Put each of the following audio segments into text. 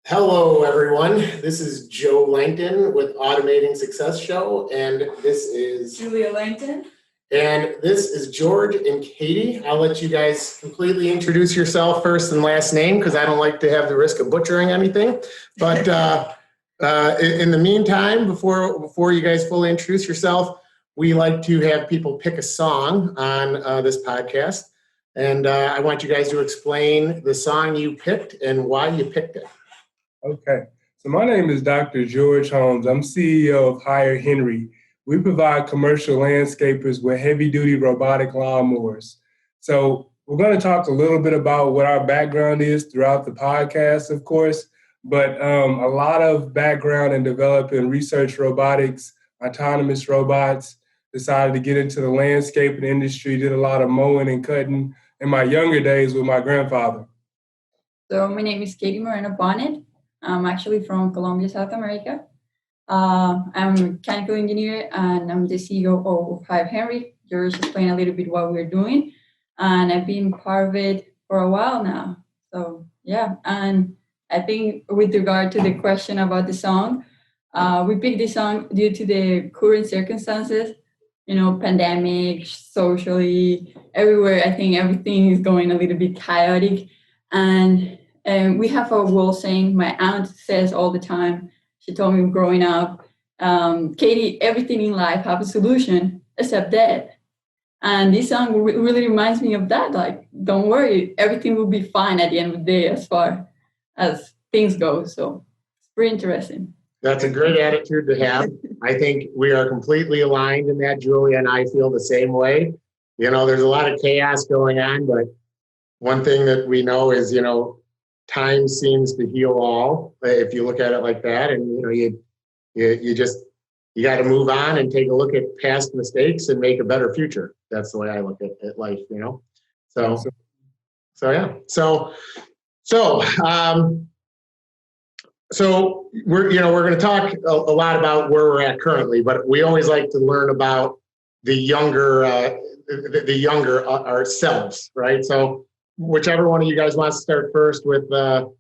Hello, everyone. This is Joe Langton with Automating Success Show, and this is Julia Langton. And this is George and Katie. I'll let you guys completely introduce yourself first and last name because I don't like to have the risk of butchering anything. But in the meantime, before you guys fully introduce yourself, we like to have people pick a song on this podcast. And I want you guys to explain the song you picked and why you picked it. Okay, so my name is Dr. George Holmes. I'm CEO of Hire Henry. We provide commercial landscapers with heavy-duty robotic lawnmowers. So we're going to talk a little bit about what our background is throughout the podcast, of course, but a lot of background in developing research robotics, autonomous robots, decided to get into the landscaping industry, did a lot of mowing and cutting in my younger days with my grandfather. So my name is Keyri Moreno-Bonnett. I'm actually from Colombia, South America. I'm a mechanical engineer and I'm the CEO of Hire Henry. George explained a little bit what we're doing, and I've been part of it for a while now. So yeah, and I think with regard to the question about the song, we picked this song due to the current circumstances, pandemic, socially, everywhere. I think everything is going a little bit chaotic, and we have a wall saying my aunt says all the time. She told me growing up, Katie, everything in life have a solution except death. And this song really reminds me of that. Like, don't worry, everything will be fine at the end of the day as far as things go. So it's pretty interesting. That's a great attitude to have. I think we are completely aligned in that. Julia and I feel the same way. There's a lot of chaos going on, but one thing that we know is, time seems to heal all, if you look at it like that. And, you got to move on and take a look at past mistakes and make a better future. That's the way I look at life, So yeah. So we're going to talk a lot about where we're at currently, but we always like to learn about the younger ourselves, right? So whichever one of you guys wants to start first with the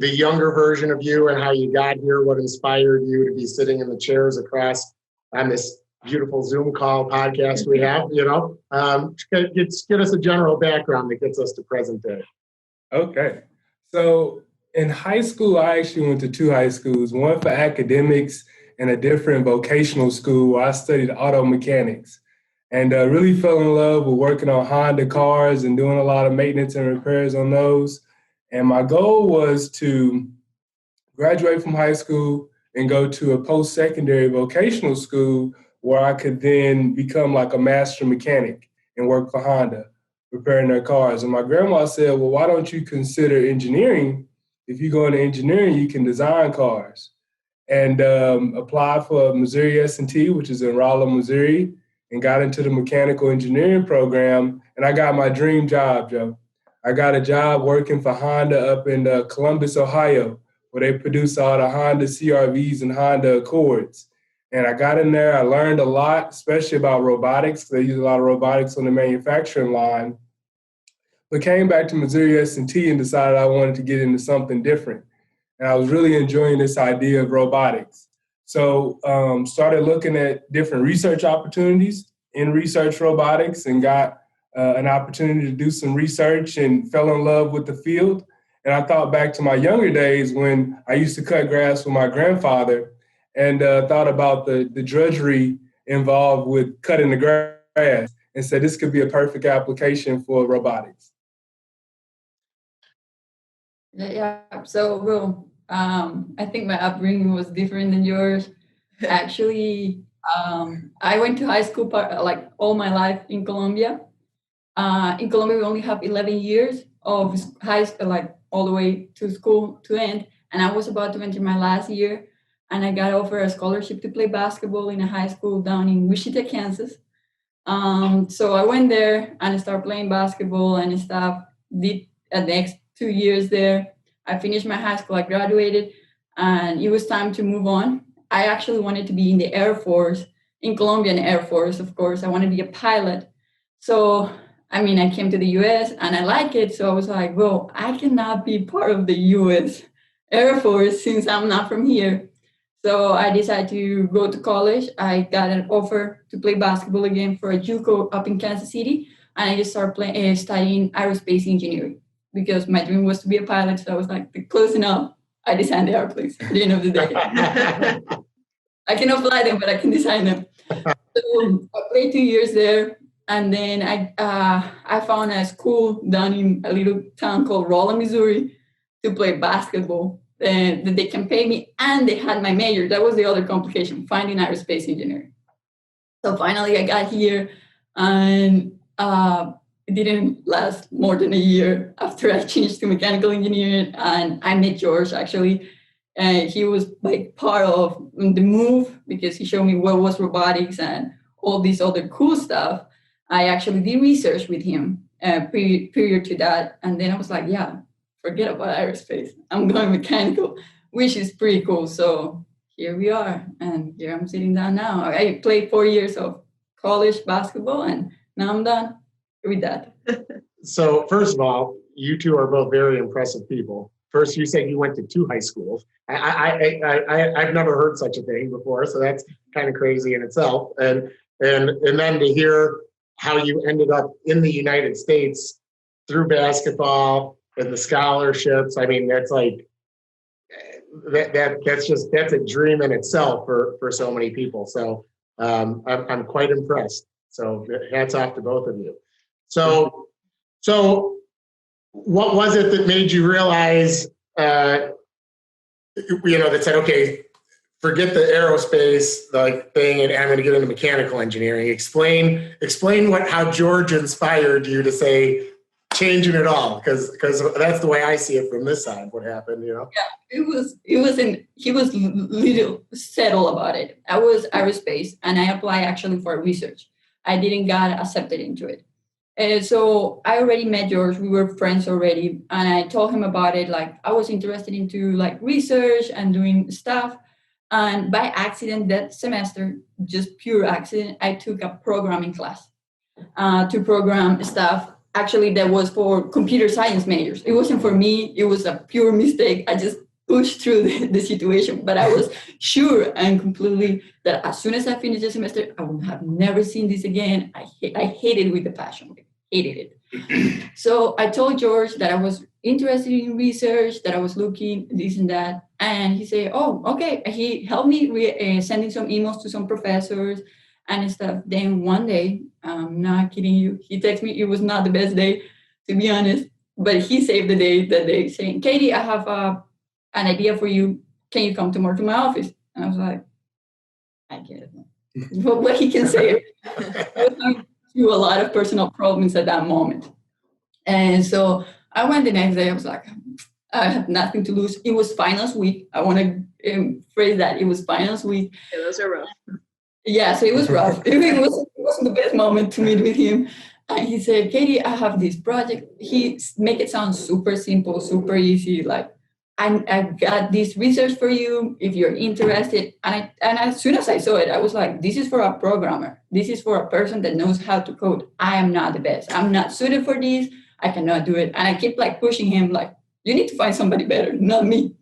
younger version of you and how you got here, what inspired you to be sitting in the chairs across on this beautiful Zoom call podcast we have, get us a general background that gets us to present day. Okay. So in high school, I actually went to two high schools, one for academics and a different vocational school where I studied auto mechanics. And really fell in love with working on Honda cars and doing a lot of maintenance and repairs on those. And my goal was to graduate from high school and go to a post-secondary vocational school where I could then become like a master mechanic and work for Honda, repairing their cars. And my grandma said, well, why don't you consider engineering? If you go into engineering, you can design cars. And applied for Missouri S&T, which is in Rolla, Missouri, and got into the mechanical engineering program, and I got my dream job, Joe. I got a job working for Honda up in Columbus, Ohio, where they produce all the Honda CRVs and Honda Accords. And I got in there, I learned a lot, especially about robotics. They use a lot of robotics on the manufacturing line. But came back to Missouri S&T and decided I wanted to get into something different. And I was really enjoying this idea of robotics. So started looking at different research opportunities in research robotics and got an opportunity to do some research and fell in love with the field. And I thought back to my younger days when I used to cut grass with my grandfather and thought about the drudgery involved with cutting the grass and said this could be a perfect application for robotics. Yeah. So, I think my upbringing was different than yours. Actually, I went to high school like all my life in Colombia. In Colombia, we only have 11 years of high school, like all the way to school to end. And I was about to enter my last year, and I got offered a scholarship to play basketball in a high school down in Wichita, Kansas. So I went there and I started playing basketball and stuff. Did the next 2 years there. I finished my high school, I graduated, and it was time to move on. I actually wanted to be in the Air Force, in Colombian Air Force, of course. I wanted to be a pilot. So, I came to the US and I like it. So I was like, well, I cannot be part of the US Air Force since I'm not from here. So I decided to go to college. I got an offer to play basketball again for a JUCO up in Kansas City, and I just started studying aerospace engineering because my dream was to be a pilot. So I was like, close enough. I designed the airplanes at the end of the day. I cannot fly them, but I can design them. So I played 2 years there, and then I found a school down in a little town called Rolla, Missouri, to play basketball. And they can pay me, and they had my major. That was the other complication, finding aerospace engineering. So finally I got here, and it didn't last more than a year after I changed to mechanical engineering, and I met George actually. And he was like part of the move because he showed me what was robotics and all this other cool stuff. I actually did research with him prior to that, and then I was like, yeah, forget about aerospace. I'm going mechanical, which is pretty cool. So here we are, and here I'm sitting down now. I played 4 years of college basketball, and now I'm done with that. So first of all, you two are both very impressive people. First, you said you went to 2 high schools. I've never heard such a thing before, so that's kind of crazy in itself. And then to hear how you ended up in the United States through basketball and the scholarships. I mean, that's like that's a dream in itself for so many people. So I'm quite impressed. So hats off to both of you. So what was it that made you realize, that said, okay, forget the aerospace thing, and I'm going to get into mechanical engineering. Explain how George inspired you to say changing it all, because that's the way I see it from this side. What happened, Yeah, he was little settled about it. I was aerospace, and I applied actually for research. I didn't get accepted into it. So I already met George. We were friends already, and I told him about it. Like I was interested into like research and doing stuff. And by accident that semester, just pure accident, I took a programming class to program stuff. Actually, that was for computer science majors. It wasn't for me. It was a pure mistake. I just pushed through the situation. But I was sure and completely that as soon as I finished the semester, I would have never seen this again. I hated it with a passion. Hated it. So I told George that I was interested in research, that I was looking this and that. And he said, oh, okay. He helped me sending some emails to some professors and stuff. Then one day, I'm not kidding you, he texted me. It was not the best day, to be honest, but he saved the day that day saying, Katie, I have an idea for you. Can you come tomorrow to my office? And I was like, I get it. What he can say. I was going through a lot of personal problems at that moment. And so I went the next day. I was like, I have nothing to lose. It was finals week. I want to phrase that. It was finals week. Yeah, those are rough. Yeah, so it was rough. It wasn't the best moment to meet with him. And he said, Katie, I have this project. He make it sound super simple, super easy. Like, I got this research for you if you're interested. And as soon as I saw it, I was like, this is for a programmer. This is for a person that knows how to code. I am not the best. I'm not suited for this. I cannot do it. And I keep like pushing him like, you need to find somebody better, not me.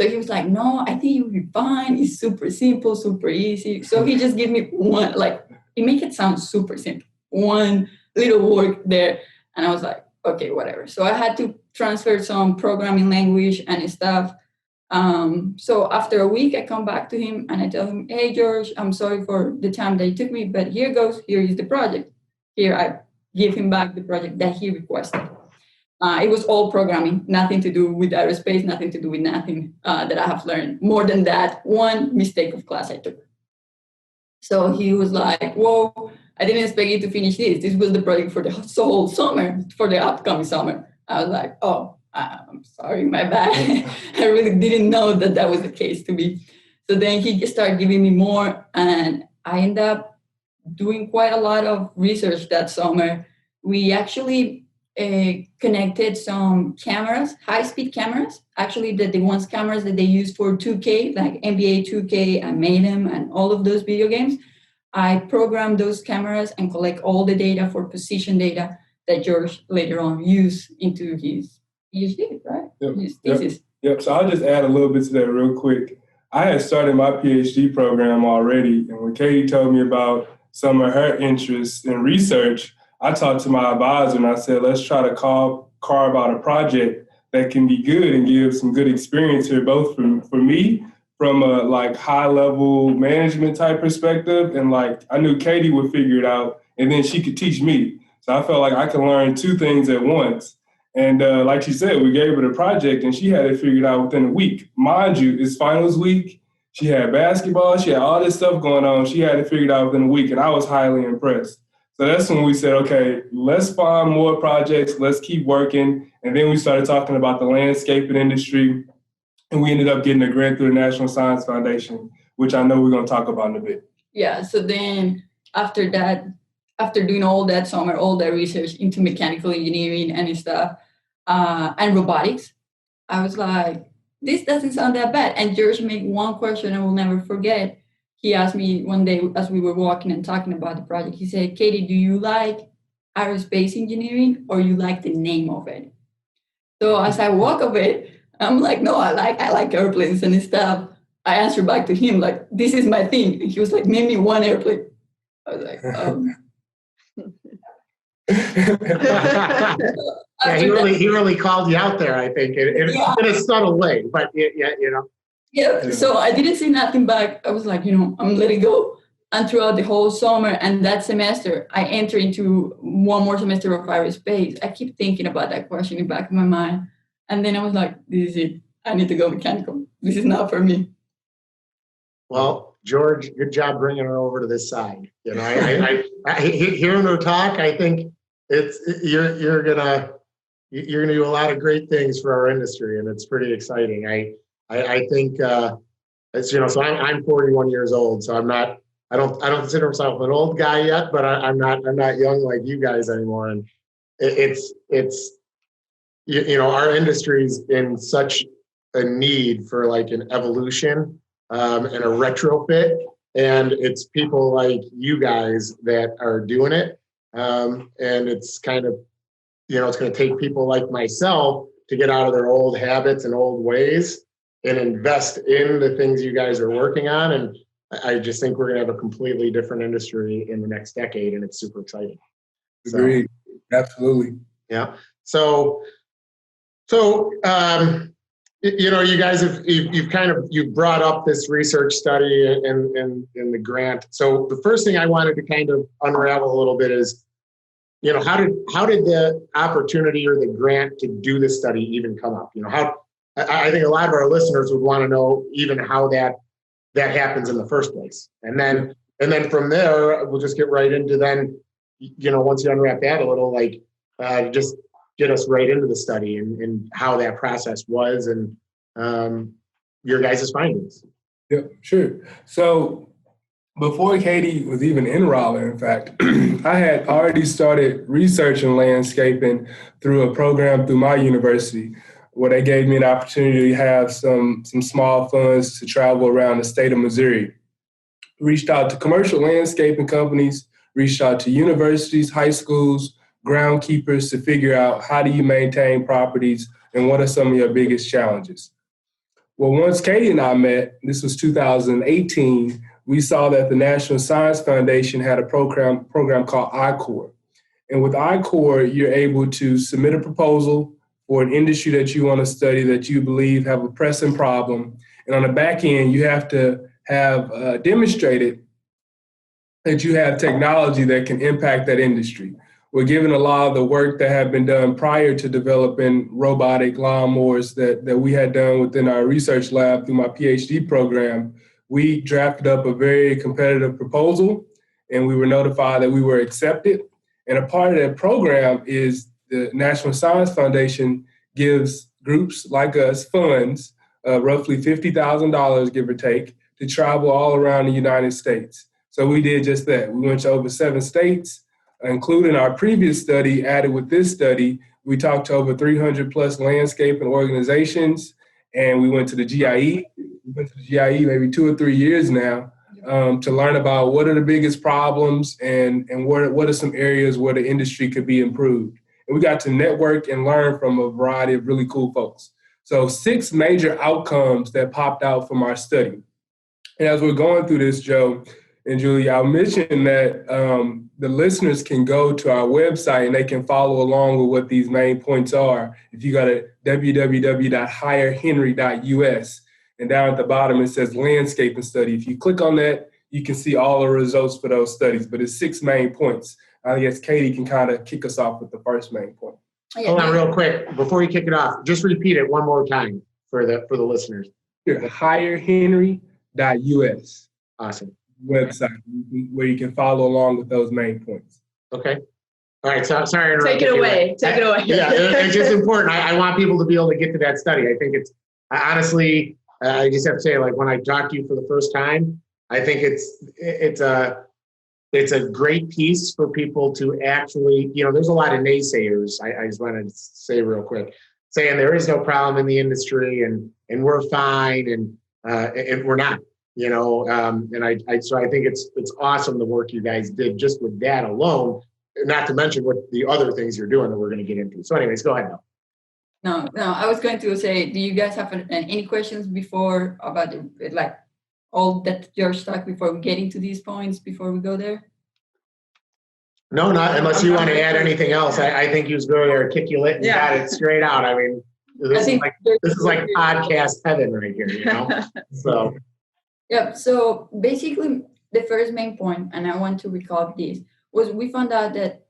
So he was like, no, I think you'll be fine. It's super simple, super easy. So he just gave me one, like, he make it sound super simple. One little work there. And I was like, okay, whatever. So I had to transfer some programming language and stuff. So after a week, I come back to him and I tell him, hey, George, I'm sorry for the time that it took me, but here goes. Here is the project. Here, I give him back the project that he requested. It was all programming, nothing to do with aerospace, nothing to do with nothing that I have learned. More than that, one mistake of class I took. So he was like, whoa, I didn't expect you to finish this. This was the project for the whole summer, for the upcoming summer. I was like, oh, I'm sorry, my bad. I really didn't know that was the case to me. So then he just started giving me more, and I ended up doing quite a lot of research that summer. We actually connected some cameras, high-speed cameras, actually the ones cameras that they use for 2K, like NBA 2K and Mayhem and all of those video games. I programmed those cameras and collect all the data for position data that George later on used into his PhD, right? His thesis. Yep, so I'll just add a little bit to that real quick. I had started my PhD program already, and when Katie told me about some of her interests in research, I talked to my advisor and I said, let's try to carve out a project that can be good and give some good experience here, both for me, from a like high level management type perspective, and like I knew Katie would figure it out, and then she could teach me. So I felt like I could learn two things at once. And like she said, we gave her the project and she had it figured out within a week. Mind you, it's finals week. She had basketball. She had all this stuff going on. She had it figured out within a week, and I was highly impressed. So that's when we said, okay, let's find more projects. Let's keep working. And then we started talking about the landscaping industry, and we ended up getting a grant through the National Science Foundation, which I know we're going to talk about in a bit. Yeah, so then after that, after doing all that summer, all that research into mechanical engineering and stuff, and robotics, I was like, this doesn't sound that bad. And George made one question I will never forget. He asked me one day as we were walking and talking about the project, he said, Katie, do you like aerospace engineering or you like the name of it? So as I walk of it, I'm like, no, I like airplanes and stuff. I answered back to him, like, this is my thing. And he was like, name me one airplane. I was like, Yeah, he really called you out there, I think, in a subtle way, but yeah, you know. Yeah, so I didn't say nothing back. I was like, I'm letting go. And throughout the whole summer and that semester, I entered into one more semester of aerospace. I keep thinking about that question in the back of my mind. And then I was like, this is it. I need to go mechanical. This is not for me. Well, George, good job bringing her over to this side. I hearing her talk, I think you're gonna do a lot of great things for our industry, and it's pretty exciting. I think it's so I'm 41 years old, so I don't consider myself an old guy yet, but I'm not young like you guys anymore, and it's our industry's in such a need for like an evolution and a retrofit, and it's people like you guys that are doing it, and it's kind of it's going to take people like myself to get out of their old habits and old ways and invest in the things you guys are working on. And I just think we're going to have a completely different industry in the next decade, and it's super exciting. Agreed. Absolutely. Yeah. So you guys you've brought up this research study and the grant. So the first thing I wanted to kind of unravel a little bit is, how did the opportunity or the grant to do this study even come up? I think a lot of our listeners would want to know even how that happens in the first place. And then from there, we'll just get right into then, once you unwrap that a little, like just get us right into the study and how that process was and your guys' findings. Yeah, sure. So before Katie was even in Raleigh, in fact, I had already started researching landscaping through a program through my university, where they gave me an opportunity to have some small funds to travel around the state of Missouri. Reached out to commercial landscaping companies, reached out to universities, high schools, groundkeepers to figure out how do you maintain properties and what are some of your biggest challenges. Well, once Katie and I met, this was 2018, we saw that the National Science Foundation had a program called I-Core. And with I-Core, you're able to submit a proposal for an industry that you want to study that you believe have a pressing problem. And on the back end, you have to have demonstrated that you have technology that can impact that industry. We're given a lot of the work that had been done prior to developing robotic lawnmowers that we had done within our research lab through my PhD program. We drafted up a very competitive proposal, and we were notified that we were accepted. And a part of that program is the National Science Foundation gives groups like us funds, roughly $50,000, give or take, to travel all around the United States. So we did just that. We went to over 7 states, including our previous study. Added with this study, we talked to over 300 plus landscaping organizations, and we went to the GIE. We went to the GIE maybe 2 or 3 years now to learn about what are the biggest problems and what are some areas where the industry could be improved. And we got to network and learn from a variety of really cool folks. So 6 major outcomes that popped out from our study. And as we're going through this, Joe and Julie, I'll mention that the listeners can go to our website and they can follow along with what these main points are. If you go to www.hirehenry.us, and down at the bottom it says landscaping study. If you click on that, you can see all the results for those studies, but it's 6 main points. I guess Katie can kind of kick us off with the first main point. Hold on real quick. Before you kick it off, just repeat it one more time for the listeners. Here, hirehenry.us. Awesome. Website where you can follow along with those main points. Okay. All right. So sorry. Take it away. Take it away. Yeah, it's just important. I want people to be able to get to that study. I think honestly, I just have to say, like when I talked to you for the first time, I think it's a great piece for people to actually, there's a lot of naysayers. I just want to say real quick, saying there is no problem in the industry and we're fine and we're not. So I think it's awesome the work you guys did just with that alone, not to mention what the other things you're doing that we're going to get into. So anyways, go ahead now. No, I was going to say, do you guys have any questions before about all that you're stuck before we get into these points before we go there? No, not unless you want to add anything else. I think you was very articulate and got it straight out. I mean, this is like podcast heaven right here, So. Yep. So basically, the first main point, and I want to recall this, was we found out that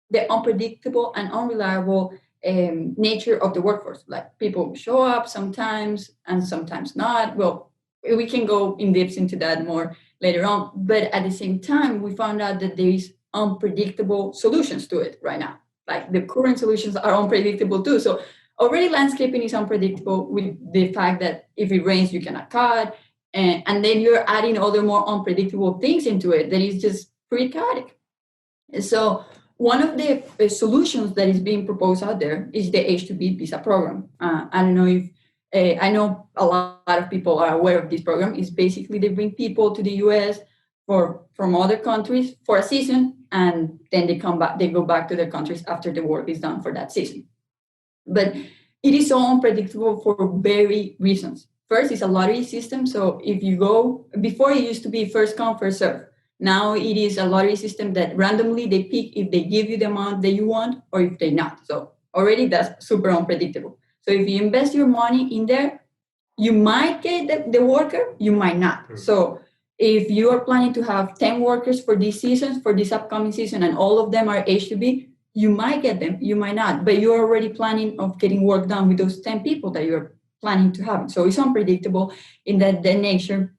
the unpredictable and unreliable nature of the workforce. Like people show up sometimes and sometimes not. Well, we can go in depth into that more later on. But at the same time, we found out that there is unpredictable solutions to it right now. Like the current solutions are unpredictable too. So already landscaping is unpredictable with the fact that if it rains, you cannot cut. And then you're adding other more unpredictable things into it that is just pretty chaotic. So one of the solutions that is being proposed out there is the H-2B visa program. I don't know if, I know a lot of people are aware of this program. It's basically they bring people to the U.S. from other countries for a season, and then they come back. They go back to their countries after the work is done for that season. But it is so unpredictable for very reasons. First, it's a lottery system. So if you go, before it used to be first come, first serve. Now it is a lottery system that randomly they pick if they give you the amount that you want or if they not. So already that's super unpredictable. So if you invest your money in there, you might get the worker, you might not. So if you are planning to have 10 workers for this season, for this upcoming season, and all of them are H2B, you might get them, you might not. But you're already planning of getting work done with those 10 people that you're planning to have. So it's unpredictable in that nature.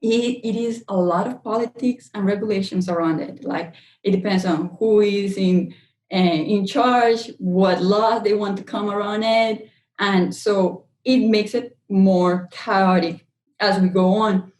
It is a lot of politics and regulations around it. Like it depends on who is in charge, what laws they want to come around it. And so it makes it more chaotic as we go on.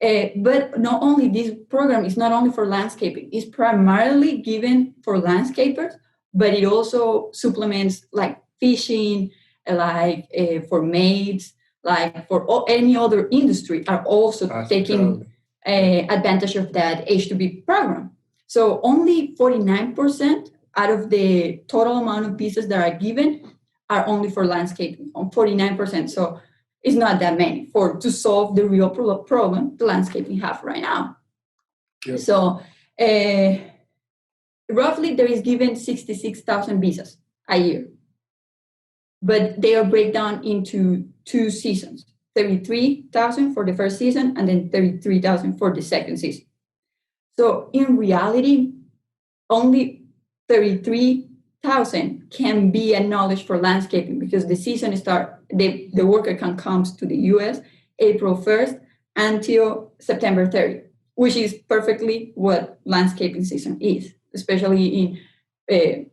But not only this program is not only for landscaping, it's primarily given for landscapers, but it also supplements like fishing, like for maids, like for any other industry are also taking advantage of that H2B program. So only 49% out of the total amount of visas that are given are only for landscaping, on 49%. So it's not that many to solve the real problem the landscaping have right now. Yep. So roughly there is given 66,000 visas a year. But they are breakdown into 2 seasons, 33,000 for the first season and then 33,000 for the second season. So in reality, only 33,000 can be acknowledged for landscaping because the season the worker can come to the US April 1st until September 30th, which is perfectly what landscaping season is, especially in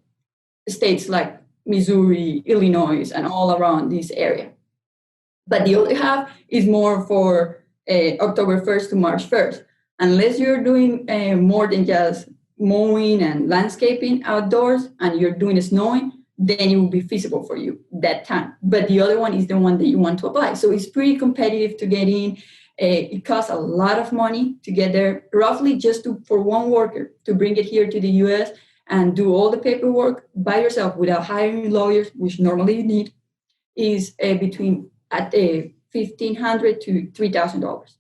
states like Missouri, Illinois, and all around this area. But the other half is more for October 1st to March 1st. Unless you're doing more than just mowing and landscaping outdoors and you're doing snowing, then it will be feasible for you that time. But the other one is the one that you want to apply. So it's pretty competitive to get in. It costs a lot of money to get there, roughly just for one worker to bring it here to the US and do all the paperwork by yourself without hiring lawyers, which normally you need. is between $1,500 to $3,000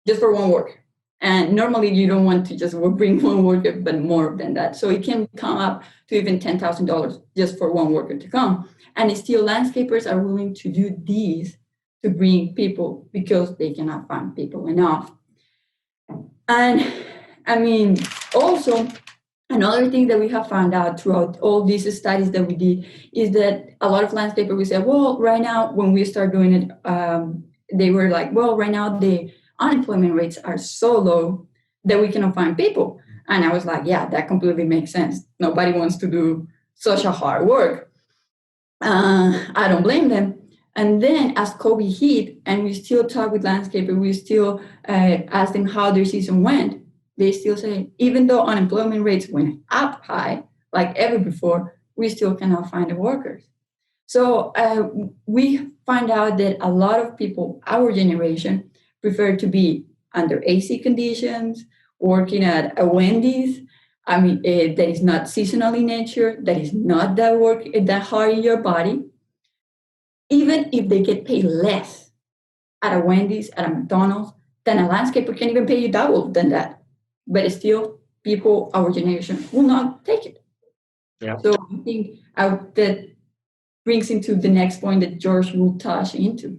just for one worker. And normally you don't want to just bring one worker, but more than that. So it can come up to even $10,000 just for one worker to come. And still landscapers are willing to do these to bring people because they cannot find people enough. And I mean, also, another thing that we have found out throughout all these studies that we did is that a lot of landscapers, we said, well, right now, when we start doing it, they were like, well, right now the unemployment rates are so low that we cannot find people. And I was like, yeah, that completely makes sense. Nobody wants to do such a hard work. I don't blame them. And then as COVID hit, and we still talk with landscapers, we still ask them how their season went. They still say, even though unemployment rates went up high, like ever before, we still cannot find the workers. So we find out that a lot of people, our generation, prefer to be under AC conditions, working at a Wendy's. I mean, that is not seasonal in nature, that is not that work that hard in your body. Even if they get paid less at a Wendy's, at a McDonald's, then a landscaper can even pay you double than that. But still, people, our generation, will not take it. Yeah. So I think that brings into the next point that George will touch into.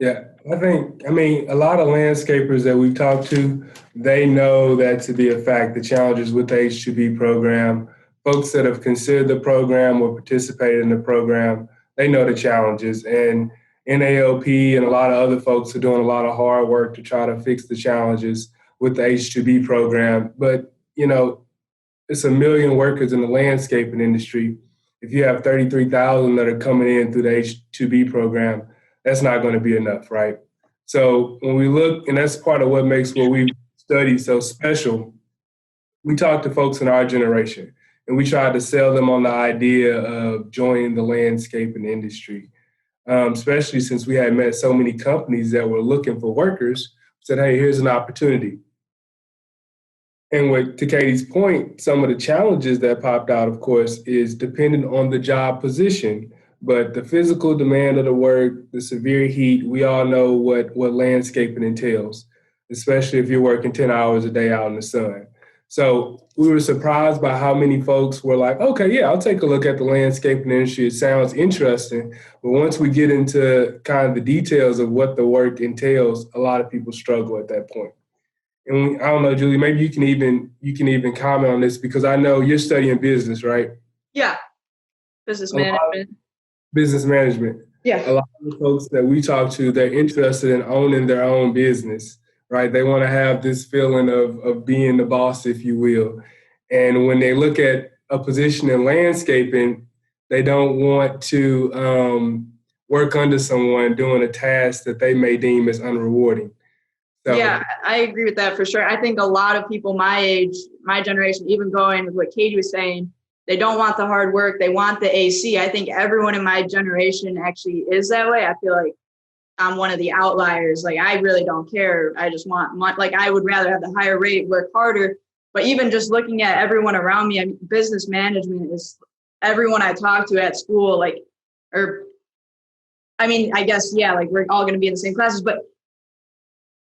Yeah, I mean, a lot of landscapers that we've talked to, they know that to be a fact, the challenges with the H-2B program, folks that have considered the program or participated in the program, they know the challenges. And NALP and a lot of other folks are doing a lot of hard work to try to fix the challenges with the H-2B program. But, you know, it's 1 million workers in the landscaping industry. If you have 33,000 that are coming in through the H-2B program, that's not going to be enough, right? So when we look, and that's part of what makes what we study so special, we talk to folks in our generation, and we try to sell them on the idea of joining the landscaping industry, especially since we had met so many companies that were looking for workers, said, hey, here's an opportunity. And to Katie's point, some of the challenges that popped out, of course, is dependent on the job position. But the physical demand of the work, the severe heat, we all know what landscaping entails, especially if you're working 10 hours a day out in the sun. So we were surprised by how many folks were like, okay, yeah, I'll take a look at the landscaping industry. It sounds interesting. But once we get into kind of the details of what the work entails, a lot of people struggle at that point. And I don't know, Julie, maybe you can even comment on this, because I know you're studying business, right? Yeah, business management. Business management. Yeah. A lot of the folks that we talk to, they're interested in owning their own business, right? They want to have this feeling of being the boss, if you will. And when they look at a position in landscaping, they don't want to work under someone doing a task that they may deem as unrewarding. So, yeah, I agree with that for sure. I think a lot of people my age, my generation, even going with what Katie was saying, they don't want the hard work. They want the AC. I think everyone in my generation actually is that way. I feel like I'm one of the outliers. Like, I really don't care. I just want money. Like, I would rather have the higher rate, work harder. But even just looking at everyone around me, I mean, business management is everyone I talk to at school, like, or, I mean, I guess, yeah, like we're all going to be in the same classes, but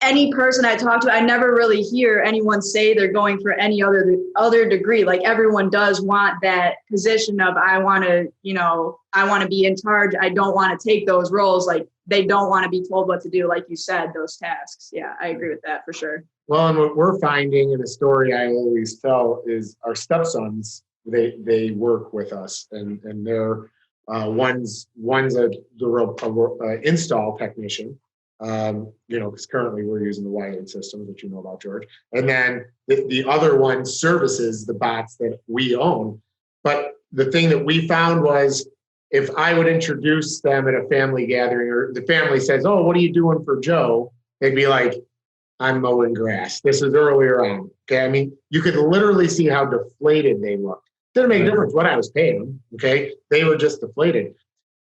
any person I talk to, I never really hear anyone say they're going for any other degree. Like, everyone does want that position of, I want to be in charge. I don't want to take those roles. Like, they don't want to be told what to do. Like you said, those tasks. Yeah, I agree with that for sure. Well, and what we're finding, in a story I always tell, is our stepsons, they work with us, and they're one's a install technician. Because currently we're using the wiring system that you know about, George. And then the other one services the bots that we own. But the thing that we found was, if I would introduce them at a family gathering, or the family says, oh, what are you doing for Joe? They'd be like, I'm mowing grass. This is earlier on. Okay. I mean, you could literally see how deflated they looked. Didn't make a difference what I was paying them. Okay. They were just deflated.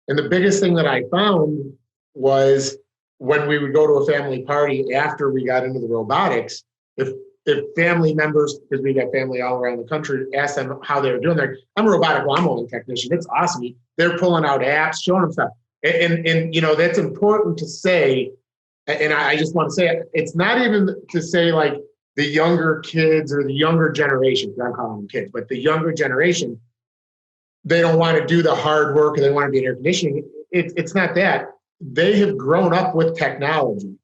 And the biggest thing that I found was, when we would go to a family party after we got into the robotics, if if family members, because we got family all around the country, ask them how they're doing there. I'm a robotic lawn mowing technician. It's awesome. They're pulling out apps, showing them stuff. And you know, that's important to say. And I just want to say it. It's not even to say like the younger kids or the younger generation, I'm calling them kids, but the younger generation, they don't want to do the hard work or they want to be in air conditioning. It's not that. They have grown up with technology.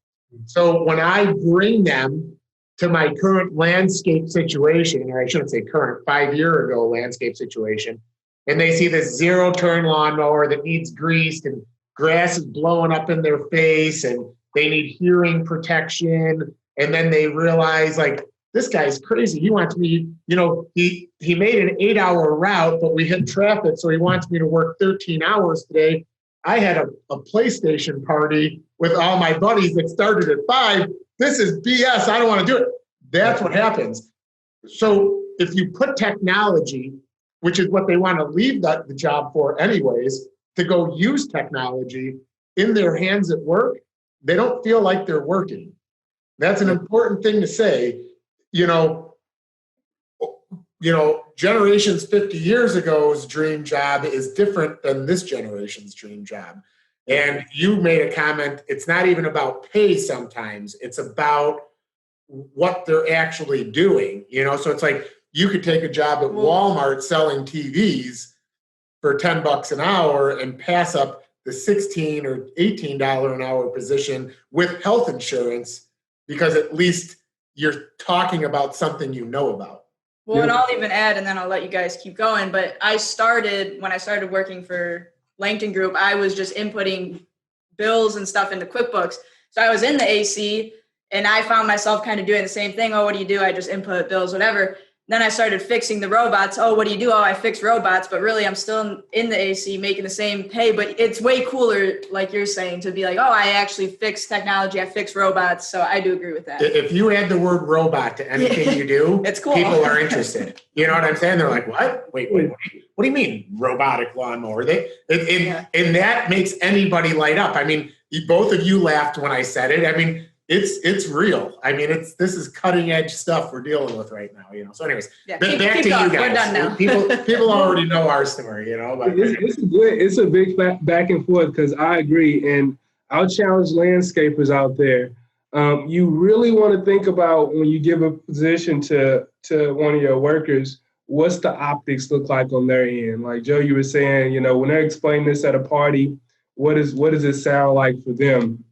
So when I bring them to my current landscape situation, or I shouldn't say current, 5 year ago landscape situation, and they see this zero turn lawnmower that needs greased and grass is blowing up in their face and they need hearing protection. And then they realize like, this guy's crazy. He wants me, you know, he made an 8-hour route, but we hit traffic. So he wants me to work 13 hours today. I had a PlayStation party with all my buddies that started at 5. This is BS. I don't want to do it. That's what happens. So if you put technology, which is what they want to leave the job for anyways, to go use technology in their hands at work, they don't feel like they're working. That's an important thing to say. You know, generations 50 years ago's dream job is different than this generation's dream job. And you made a comment, it's not even about pay sometimes, it's about what they're actually doing, you know? So it's like you could take a job at Walmart selling TVs for $10 an hour and pass up the $16 or $18 an hour position with health insurance because at least you're talking about something you know about. Well, and I'll even add, and then I'll let you guys keep going, but when I started working for Langton Group, I was just inputting bills and stuff into QuickBooks. So I was in the AC and I found myself kind of doing the same thing. Oh, what do you do? I just input bills, whatever. Then I started fixing the robots. Oh, what do you do? Oh, I fix robots, but really I'm still in the AC making the same pay, but it's way cooler, like you're saying, to be like, oh, I actually fix technology. I fix robots. So I do agree with that. If you add the word robot to anything you do, it's cool. People are interested. You know what I'm saying? They're like, what? Wait. What do you mean robotic lawnmower? And that makes anybody light up. I mean, both of you laughed when I said it. I mean, it's real. I mean, this is cutting edge stuff we're dealing with right now, you know. So anyways, yeah, back keep to going. you guys. We're done now. People already know our story, you know. But It's a big back and forth because I agree. And I'll challenge landscapers out there. You really want to think about when you give a position to one of your workers, what's the optics look like on their end? Like Joe, you were saying, you know, when they're explaining this at a party, what does it sound like for them?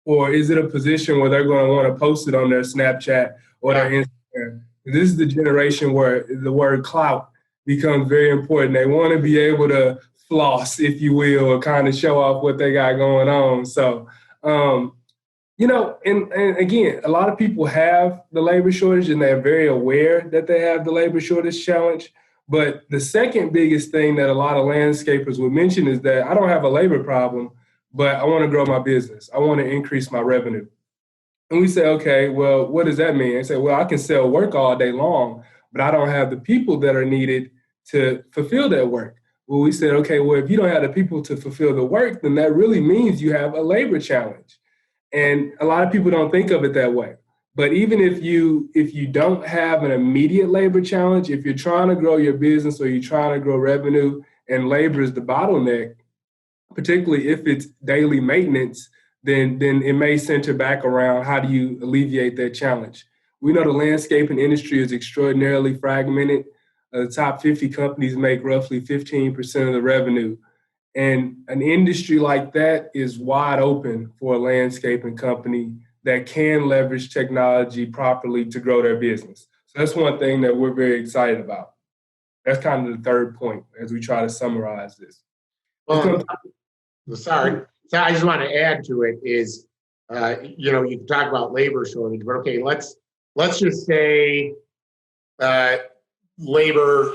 Or is it a position where they're going to want to post it on their Snapchat or their Instagram? This is the generation where the word clout becomes very important. They want to be able to floss, if you will, or kind of show off what they got going on. So, you know, and again, a lot of people have the labor shortage and they're very aware that they have the labor shortage challenge. But the second biggest thing that a lot of landscapers would mention is that I don't have a labor problem, but I want to grow my business. I want to increase my revenue. And we say, okay, well, what does that mean? They say, well, I can sell work all day long, but I don't have the people that are needed to fulfill that work. Well, we said, okay, well, if you don't have the people to fulfill the work, then that really means you have a labor challenge. And a lot of people don't think of it that way. But even if you don't have an immediate labor challenge, if you're trying to grow your business or you're trying to grow revenue and labor is the bottleneck, particularly if it's daily maintenance, then it may center back around how do you alleviate that challenge. We know the landscaping industry is extraordinarily fragmented. The top 50 companies make roughly 15% of the revenue. And an industry like that is wide open for a landscaping company that can leverage technology properly to grow their business. So that's one thing that we're very excited about. That's kind of the third point as we try to summarize this. Sorry. So I just want to add to it is, you know, you can talk about labor shortage, but okay, let's just say labor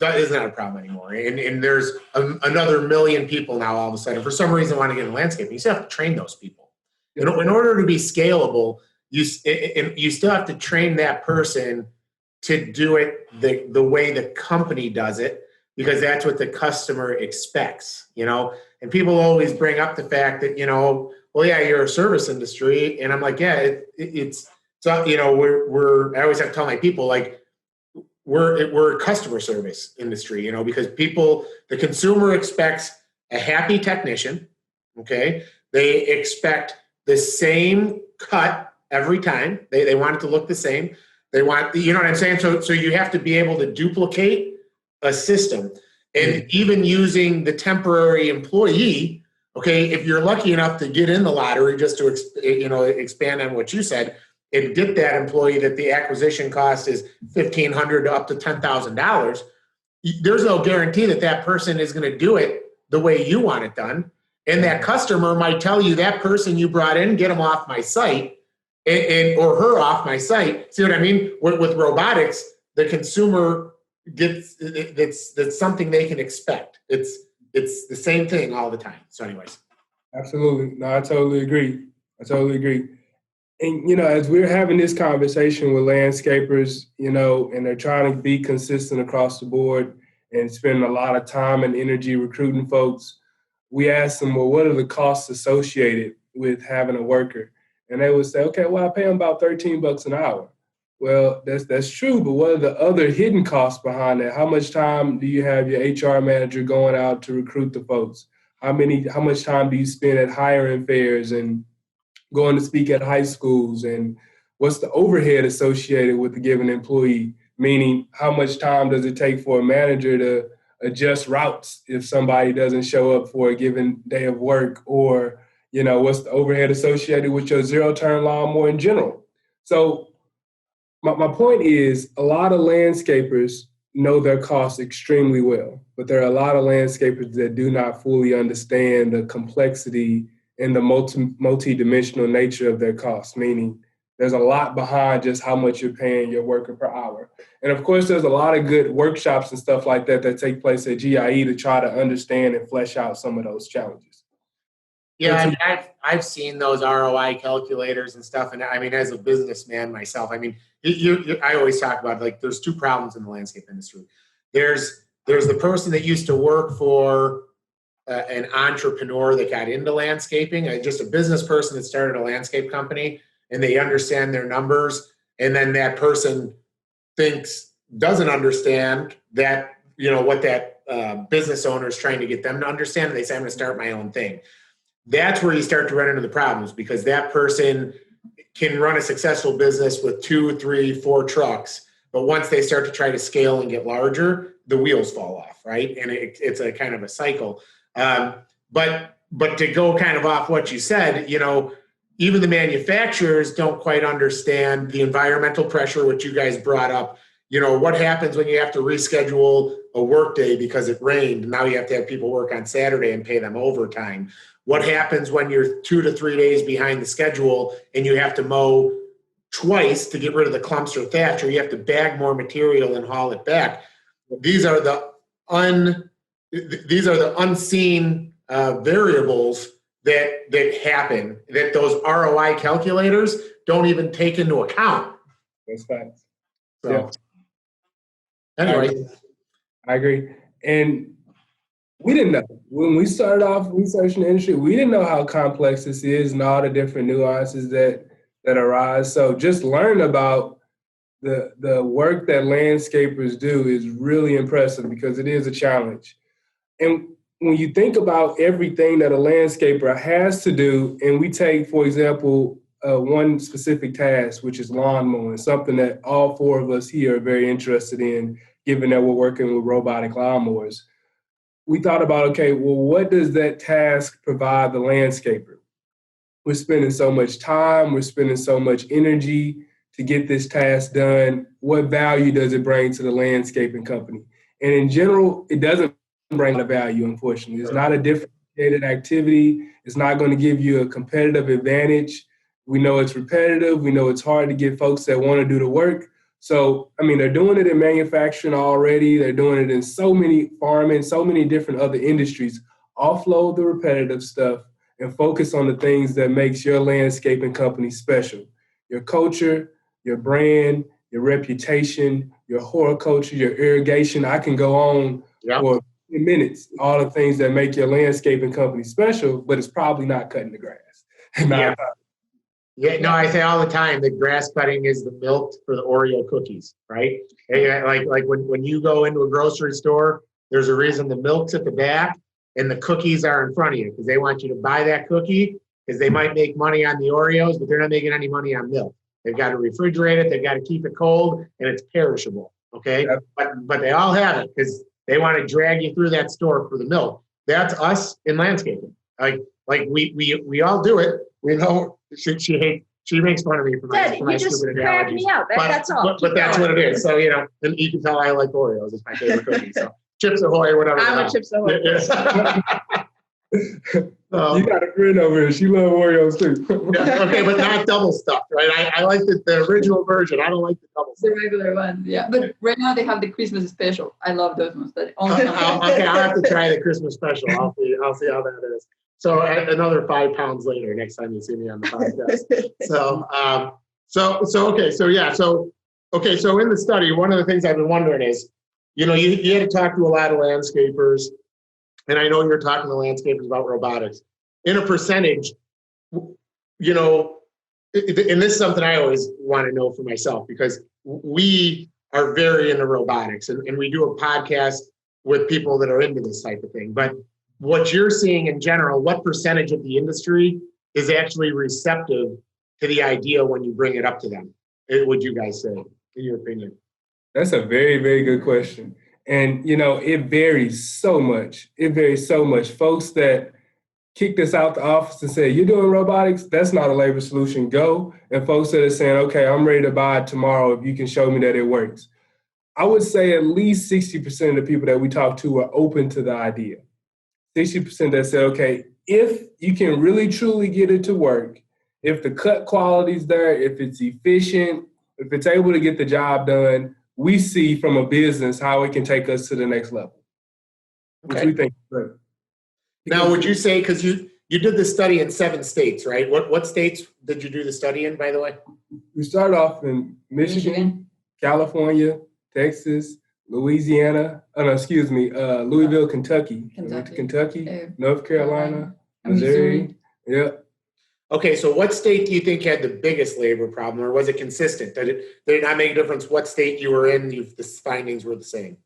that is not a problem anymore. And there's another million people now all of a sudden, for some reason, want to get in landscaping. You still have to train those people. In order to be scalable, you still have to train that person to do it the way the company does it, because that's what the customer expects, you know? And people always bring up the fact that, you know, well, yeah, you're a service industry. And I'm like, yeah, it's So, I always have to tell my people, like, we're a customer service industry, because the consumer expects a happy technician. Okay. They expect the same cut every time. They want it to look the same. They want, you know what I'm saying? So you have to be able to duplicate a system, and even using the temporary employee. Okay. If you're lucky enough to get in the lottery, just to, expand on what you said, and get that employee that the acquisition cost is $1,500 to up to $10,000, there's no guarantee that person is going to do it the way you want it done. And that customer might tell you, that person you brought in, get them off my site, or her off my site. See what I mean? With robotics, the consumer gets, that's something they can expect. It's the same thing all the time. So anyways. Absolutely. No, I totally agree. And, as we're having this conversation with landscapers, and they're trying to be consistent across the board and spend a lot of time and energy recruiting folks, we ask them, well, what are the costs associated with having a worker? And they would say, okay, well, I pay them about $13 an hour. Well, that's true, but what are the other hidden costs behind that? How much time do you have your HR manager going out to recruit the folks? How much time do you spend at hiring fairs and going to speak at high schools, and what's the overhead associated with the given employee? Meaning, how much time does it take for a manager to adjust routes if somebody doesn't show up for a given day of work? Or, what's the overhead associated with your zero-turn lawnmower in general? So my point is, a lot of landscapers know their costs extremely well, but there are a lot of landscapers that do not fully understand the complexity and the multi-dimensional nature of their costs, meaning there's a lot behind just how much you're paying your worker per hour. And of course, there's a lot of good workshops and stuff like that take place at GIE to try to understand and flesh out some of those challenges. Yeah, I mean, I've seen those ROI calculators and stuff, and I mean, as a businessman myself, I mean, I always talk about, like, there's two problems in the landscape industry. There's the person that used to work for an entrepreneur that got into landscaping, just a business person that started a landscape company, and they understand their numbers, and then that person doesn't understand that, what that business owner is trying to get them to understand, and they say, I'm going to start my own thing. That's where you start to run into the problems, because that person can run a successful business with 2, 3, 4 trucks, but once they start to try to scale and get larger, the wheels fall off, right? And it's a kind of a cycle. But to go kind of off what you said, even the manufacturers don't quite understand the environmental pressure, which you guys brought up. What happens when you have to reschedule a work day because it rained? Now you have to have people work on Saturday and pay them overtime. What happens when you're 2 to 3 days behind the schedule and you have to mow twice to get rid of the clumps or thatch, or you have to bag more material and haul it back? These are the unseen variables that happen, that those ROI calculators don't even take into account. That's facts. So, anyway. I agree. And we didn't know. When we started off researching the industry, we didn't know how complex this is and all the different nuances that arise. So just learn about the work that landscapers do is really impressive, because it is a challenge. And when you think about everything that a landscaper has to do, and we take, for example, one specific task, which is lawn mowing, something that all 4 of us here are very interested in, given that we're working with robotic lawnmowers. We thought about, okay, well, what does that task provide the landscaper? We're spending so much time, we're spending so much energy to get this task done. What value does it bring to the landscaping company? And in general, it doesn't bring a value, unfortunately. It's not a differentiated activity. It's not going to give you a competitive advantage. We know it's repetitive. We know it's hard to get folks that want to do the work. So, I mean, they're doing it in manufacturing already. They're doing it in so many farming, so many different other industries. Offload the repetitive stuff and focus on the things that makes your landscaping company special. Your culture, your brand, your reputation, your horticulture, your irrigation. I can go on for minutes, all the things that make your landscaping company special, but it's probably not cutting the grass. Yeah, no, I say all the time that grass cutting is the milk for the Oreo cookies, right? And like when you go into a grocery store, there's a reason the milk's at the back and the cookies are in front of you because they want you to buy that cookie because they might make money on the Oreos, but they're not making any money on milk. They've got to refrigerate it, they've got to keep it cold, and it's perishable. Okay, Yep. but they all have it because they want to drag you through that store for the milk. That's us in landscaping. Like we all do it. We know she makes fun of me for my You just stupid cracked analogies. me up. That's all. But that's what it is. So and you can tell I like Oreos. It's my favorite cookie. So Chips Ahoy, whatever. I'm a Chips Ahoy. You got a friend over here. She loves Oreos too. Yeah, okay, but not double stuffed, right? I like the original version. I don't like the double The stuffed. regular one, yeah. But right now they have the Christmas special. I love those ones. That only Okay, I'll have to try the Christmas special. I'll see how that is. So another 5 pounds later, next time you see me on the podcast. So in the study, one of the things I've been wondering is, you had to talk to a lot of landscapers, and I know you're talking to landscapers about robotics. In a percentage, and this is something I always want to know for myself because we are very into robotics, and we do a podcast with people that are into this type of thing. But what you're seeing in general, what percentage of the industry is actually receptive to the idea when you bring it up to them? Would you guys say, in your opinion? That's a very, very good question. And, it varies so much. Folks that kicked us out the office and said, you're doing robotics, that's not a labor solution, go. And folks that are saying, okay, I'm ready to buy it tomorrow if you can show me that it works. I would say at least 60% of the people that we talk to are open to the idea. 60% that said, okay, if you can really truly get it to work, if the cut quality is there, if it's efficient, if it's able to get the job done, we see from a business how it can take us to the next level, which we think is great. Now, would you say, because you did the study in 7 states, right? What states did you do the study in, by the way? We started off in Michigan, California, Texas, Louisiana, Louisville, Kentucky. We went to Kentucky, North Carolina, Missouri. Yep. Okay, so what state do you think had the biggest labor problem, or was it consistent? Did it not make a difference what state you were in? The findings were the same.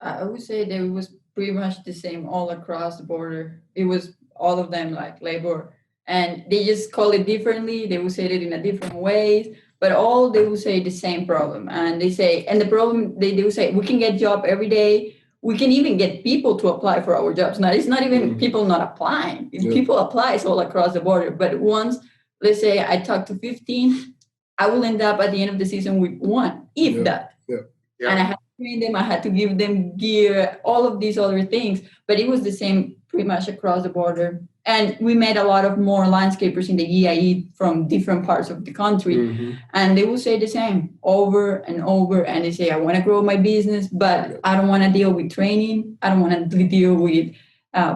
I would say that it was pretty much the same all across the border. It was all of them like labor, and they just call it differently. They will say it in a different ways, but all they will say the same problem. And they say, and the problem they will say, we can get job every day. We can even get people to apply for our jobs. Now, it's not even people not applying. Yeah. People apply all across the border. But once, let's say I talk to 15, I will end up at the end of the season with 1, if that. Yeah. Yeah. And I had to train them. I had to give them gear, all of these other things. But it was the same pretty much across the border. And we met a lot of more landscapers in the EIE from different parts of the country. Mm-hmm. And they will say the same over and over. And they say, I want to grow my business, but I don't want to deal with training. I don't want to deal with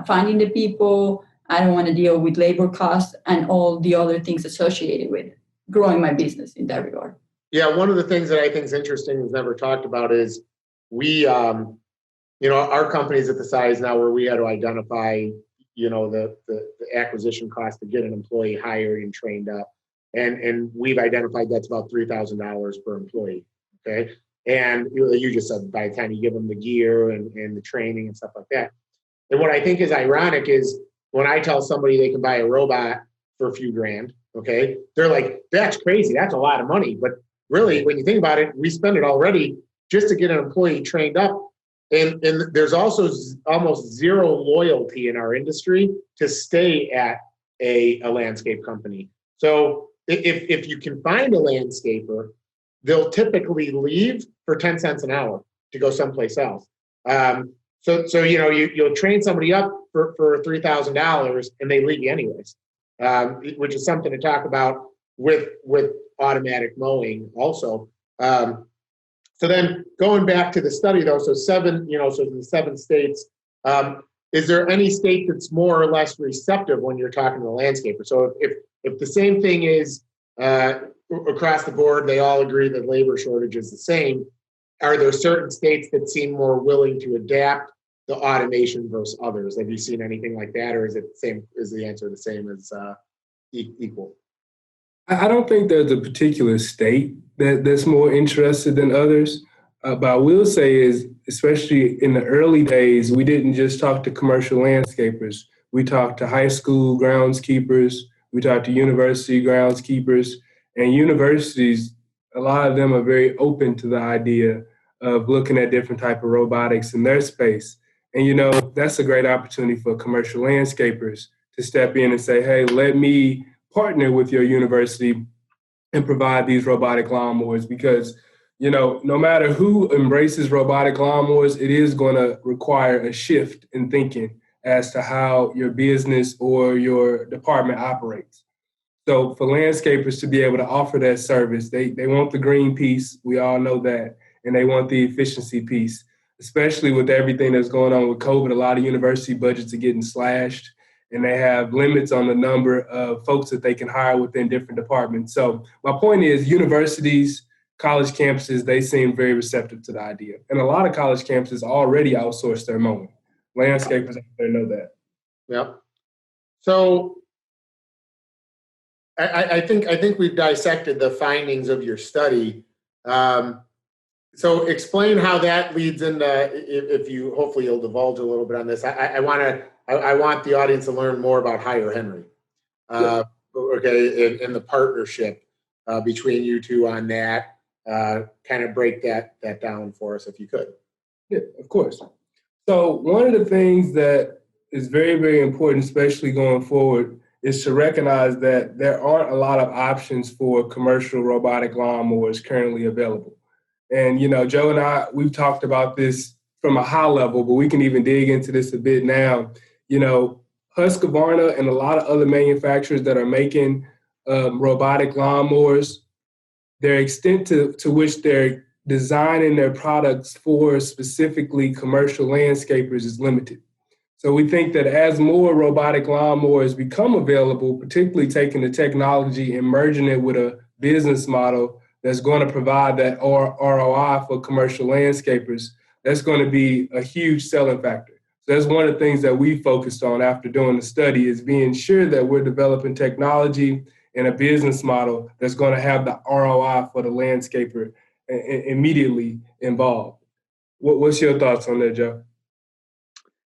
finding the people. I don't want to deal with labor costs and all the other things associated with growing my business in that regard. Yeah, one of the things that I think is interesting is never talked about is we, our company's at the size now where we had to identify the acquisition cost to get an employee hired and trained up. And we've identified that's about $3,000 per employee. Okay. And you just said by the time you give them the gear and the training and stuff like that. And what I think is ironic is when I tell somebody they can buy a robot for a few grand, okay, they're like, that's crazy. That's a lot of money. But really, when you think about it, we spend it already just to get an employee trained up. And there's also almost zero loyalty in our industry to stay at a landscape company. So if you can find a landscaper, they'll typically leave for 10 cents an hour to go someplace else. So you'll train somebody up for $3,000 and they leave you anyways, which is something to talk about with automatic mowing also. So then going back to the study though, so in the 7 states, is there any state that's more or less receptive when you're talking to a landscaper? So if the same thing is across the board, they all agree that labor shortage is the same, are there certain states that seem more willing to adapt the automation versus others? Have you seen anything like that, or is it same? Is the answer the same as equal? I don't think there's a particular state that's more interested than others. But I will say is, especially in the early days, we didn't just talk to commercial landscapers. We talked to high school groundskeepers. We talked to university groundskeepers. And universities, a lot of them are very open to the idea of looking at different type of robotics in their space. And, that's a great opportunity for commercial landscapers to step in and say, hey, let me partner with your university and provide these robotic lawnmowers because, no matter who embraces robotic lawnmowers, it is going to require a shift in thinking as to how your business or your department operates. So for landscapers to be able to offer that service, they want the green piece. We all know that. And they want the efficiency piece, especially with everything that's going on with COVID. A lot of university budgets are getting slashed and they have limits on the number of folks that they can hire within different departments. So my point is universities, college campuses, they seem very receptive to the idea. And a lot of college campuses already outsource their mowing. Landscapers out there know that. Yep. So I think we've dissected the findings of your study. So explain how that leads into, if you, hopefully you'll divulge a little bit on this. I want the audience to learn more about Hire Henry. Okay, and the partnership between you two on that. Kind of break that down for us if you could. Yeah, of course. So one of the things that is very, very important, especially going forward, is to recognize that there aren't a lot of options for commercial robotic lawnmowers currently available. And, Joe and I, we've talked about this from a high level, but we can even dig into this a bit now. Husqvarna and a lot of other manufacturers that are making robotic lawnmowers, their extent to which they're designing their products for specifically commercial landscapers is limited. So we think that as more robotic lawnmowers become available, particularly taking the technology and merging it with a business model that's going to provide that ROI for commercial landscapers, that's going to be a huge selling factor. So that's one of the things that we focused on after doing the study is being sure that we're developing technology and a business model that's going to have the ROI for the landscaper immediately involved. What's your thoughts on that, Joe?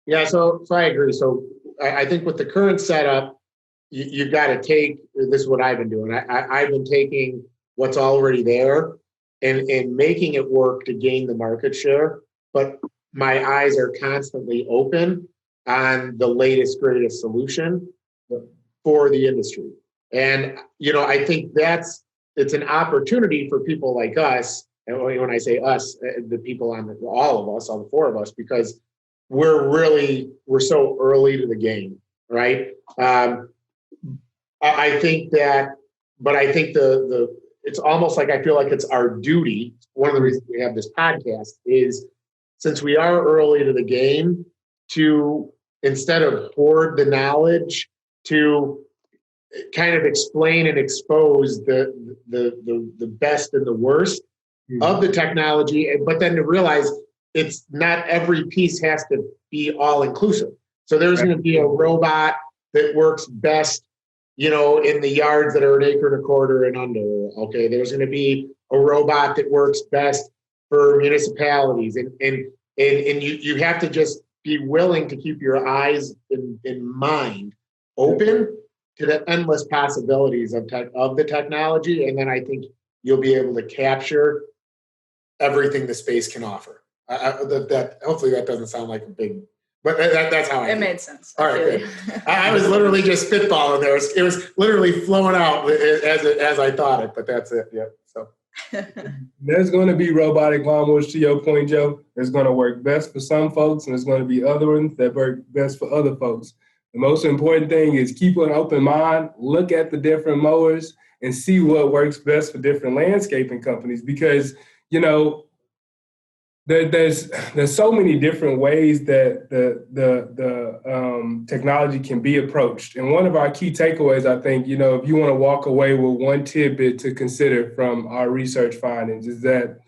Yeah, so I agree. So I think with the current setup, you've got to take, this is what I've been doing. I've been taking what's already there and making it work to gain the market share. But my eyes are constantly open on the latest, greatest solution for the industry. And, I think it's an opportunity for people like us. And when I say us, the people all of us, all the four of us, because we're so early to the game, right? I think it's almost like I feel like it's our duty. One of the reasons we have this podcast is since we are early to the game to, instead of hoard the knowledge, to kind of explain and expose the best and the worst of the technology, but then to realize it's not every piece has to be all inclusive. So there's going to be a robot that works best, in the yards that are an acre and a quarter and under. Okay, there's going to be a robot that works best for municipalities, and you have to just be willing to keep your eyes and mind open to the endless possibilities of the technology, and then I think you'll be able to capture everything the space can offer. That hopefully that doesn't sound like a big, but that's how it made sense. All right, good. I was literally just spitballing there. It was literally flowing out as I thought it, but that's it. Yeah. So there's going to be robotic lawnmowers, to your point, Joe. It's going to work best for some folks, and there's going to be other ones that work best for other folks. The most important thing is keep an open mind, look at the different mowers, and see what works best for different landscaping companies, because there's so many different ways that the technology can be approached. And one of our key takeaways, I think, if you want to walk away with one tidbit to consider from our research findings, is that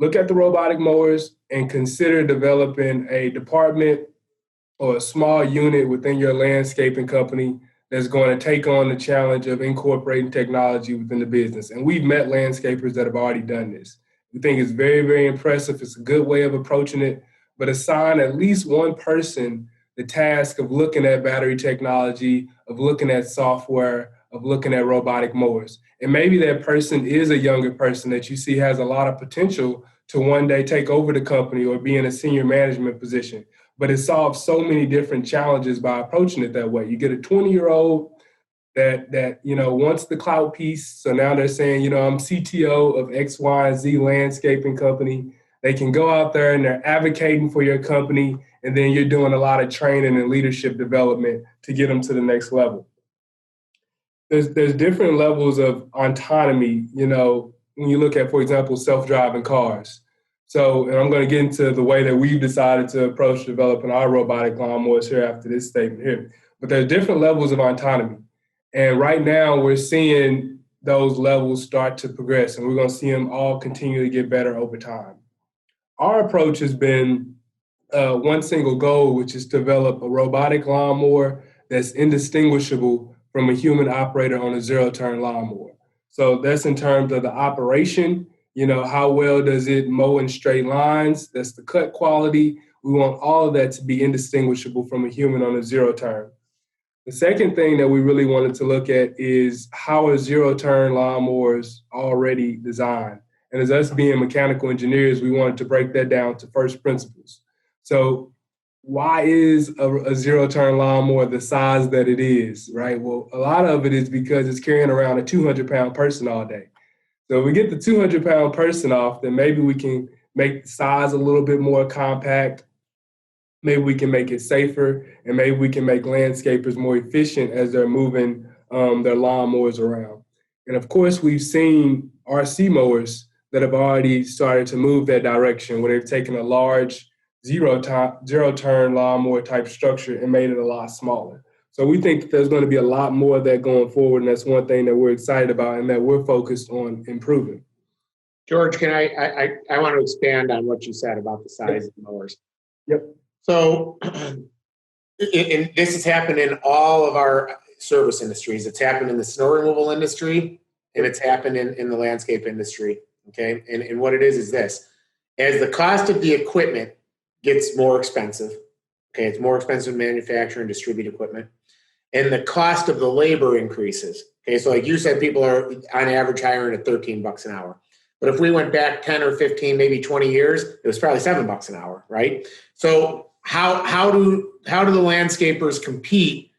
look at the robotic mowers and consider developing a department or a small unit within your landscaping company that's going to take on the challenge of incorporating technology within the business. And we've met landscapers that have already done this. We think it's very, very impressive. It's a good way of approaching it, but assign at least one person the task of looking at battery technology, of looking at software, of looking at robotic mowers. And maybe that person is a younger person that you see has a lot of potential to one day take over the company or be in a senior management position. But it solves so many different challenges by approaching it that way. You get a 20-year-old that wants the clout piece. So now they're saying, I'm CTO of X, Y, and Z landscaping company. They can go out there and they're advocating for your company, and then you're doing a lot of training and leadership development to get them to the next level. There's different levels of autonomy, when you look at, for example, self-driving cars. So, and I'm going to get into the way that we've decided to approach developing our robotic lawnmowers here after this statement here. But there's different levels of autonomy. And right now we're seeing those levels start to progress, and we're going to see them all continue to get better over time. Our approach has been one single goal, which is to develop a robotic lawnmower that's indistinguishable from a human operator on a zero-turn lawnmower. So that's in terms of the operation. How well does it mow in straight lines? That's the cut quality. We want all of that to be indistinguishable from a human on a zero-turn. The second thing that we really wanted to look at is how are zero-turn lawnmowers already designed? And as us being mechanical engineers, we wanted to break that down to first principles. So why is a zero-turn lawnmower the size that it is, right? Well, a lot of it is because it's carrying around a 200-pound person all day. So if we get the 200-pound person off, then maybe we can make the size a little bit more compact. Maybe we can make it safer, and maybe we can make landscapers more efficient as they're moving their lawnmowers around. And of course, we've seen RC mowers that have already started to move that direction, where they've taken a large zero-turn lawnmower type structure and made it a lot smaller. So we think that there's going to be a lot more of that going forward, and that's one thing that we're excited about and that we're focused on improving. George, can I want to expand on what you said about the size of the mowers. Yep. So this has happened in all of our service industries. It's happened in the snow removal industry, and it's happened in the landscape industry. Okay. And what it is this. As the cost of the equipment gets more expensive, okay, it's more expensive to manufacture and distribute equipment, and the cost of the labor increases. Okay, so like you said, people are on average hiring at $13 an hour. But if we went back 10 or 15, maybe 20 years, it was probably $7 an hour, right? So how do the landscapers compete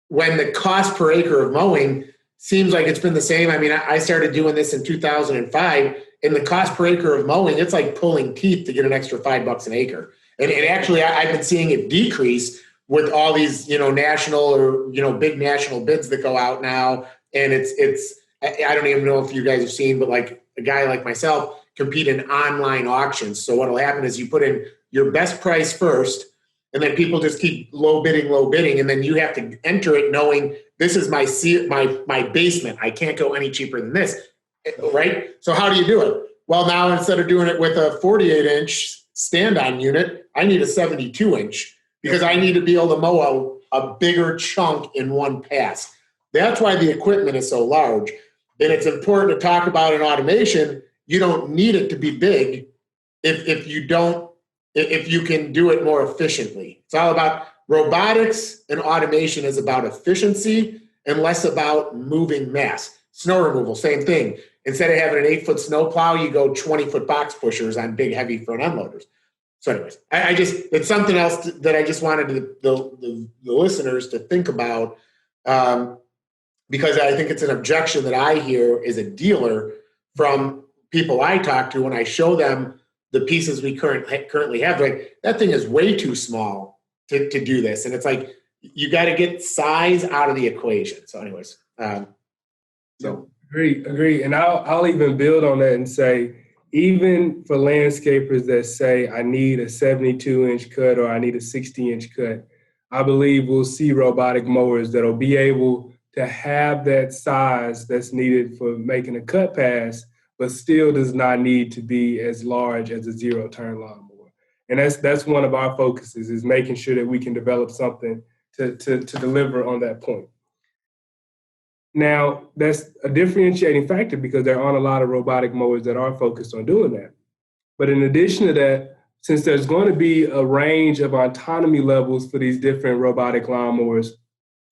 when the cost per acre of mowing seems like it's been the same? I mean, I started doing this in 2005, and the cost per acre of mowing, it's like pulling teeth to get an extra $5 an acre. And actually, I've been seeing it decrease with all these, national or, big national bids that go out now. And I don't even know if you guys have seen, but like a guy like myself compete in online auctions. So what'll happen is you put in your best price first, and then people just keep low bidding. And then you have to enter it knowing this is my basement. I can't go any cheaper than this. Right? So how do you do it? Well, now instead of doing it with a 48-inch stand-on unit, I need a 72-inch because I need to be able to mow a bigger chunk in one pass. That's why the equipment is so large. And it's important to talk about in automation. You don't need it to be big if you can do it more efficiently. It's all about robotics, and automation is about efficiency and less about moving mass. Snow removal, same thing. Instead of having an 8-foot snow plow, you go 20-foot box pushers on big, heavy front end loaders. So anyways, it's something else that I just wanted the listeners to think about, because I think it's an objection that I hear as a dealer from people I talk to when I show them the pieces we currently have. Like, that thing is way too small to do this. And it's like, you got to get size out of the equation. So anyways, Agree. And I'll even build on that and say, even for landscapers that say, I need a 72-inch cut or I need a 60-inch cut, I believe we'll see robotic mowers that'll be able to have that size that's needed for making a cut pass, but still does not need to be as large as a zero-turn lawnmower. And that's one of our focuses, is making sure that we can develop something to deliver on that point. Now, that's a differentiating factor because there aren't a lot of robotic mowers that are focused on doing that. But in addition to that, since there's going to be a range of autonomy levels for these different robotic lawnmowers,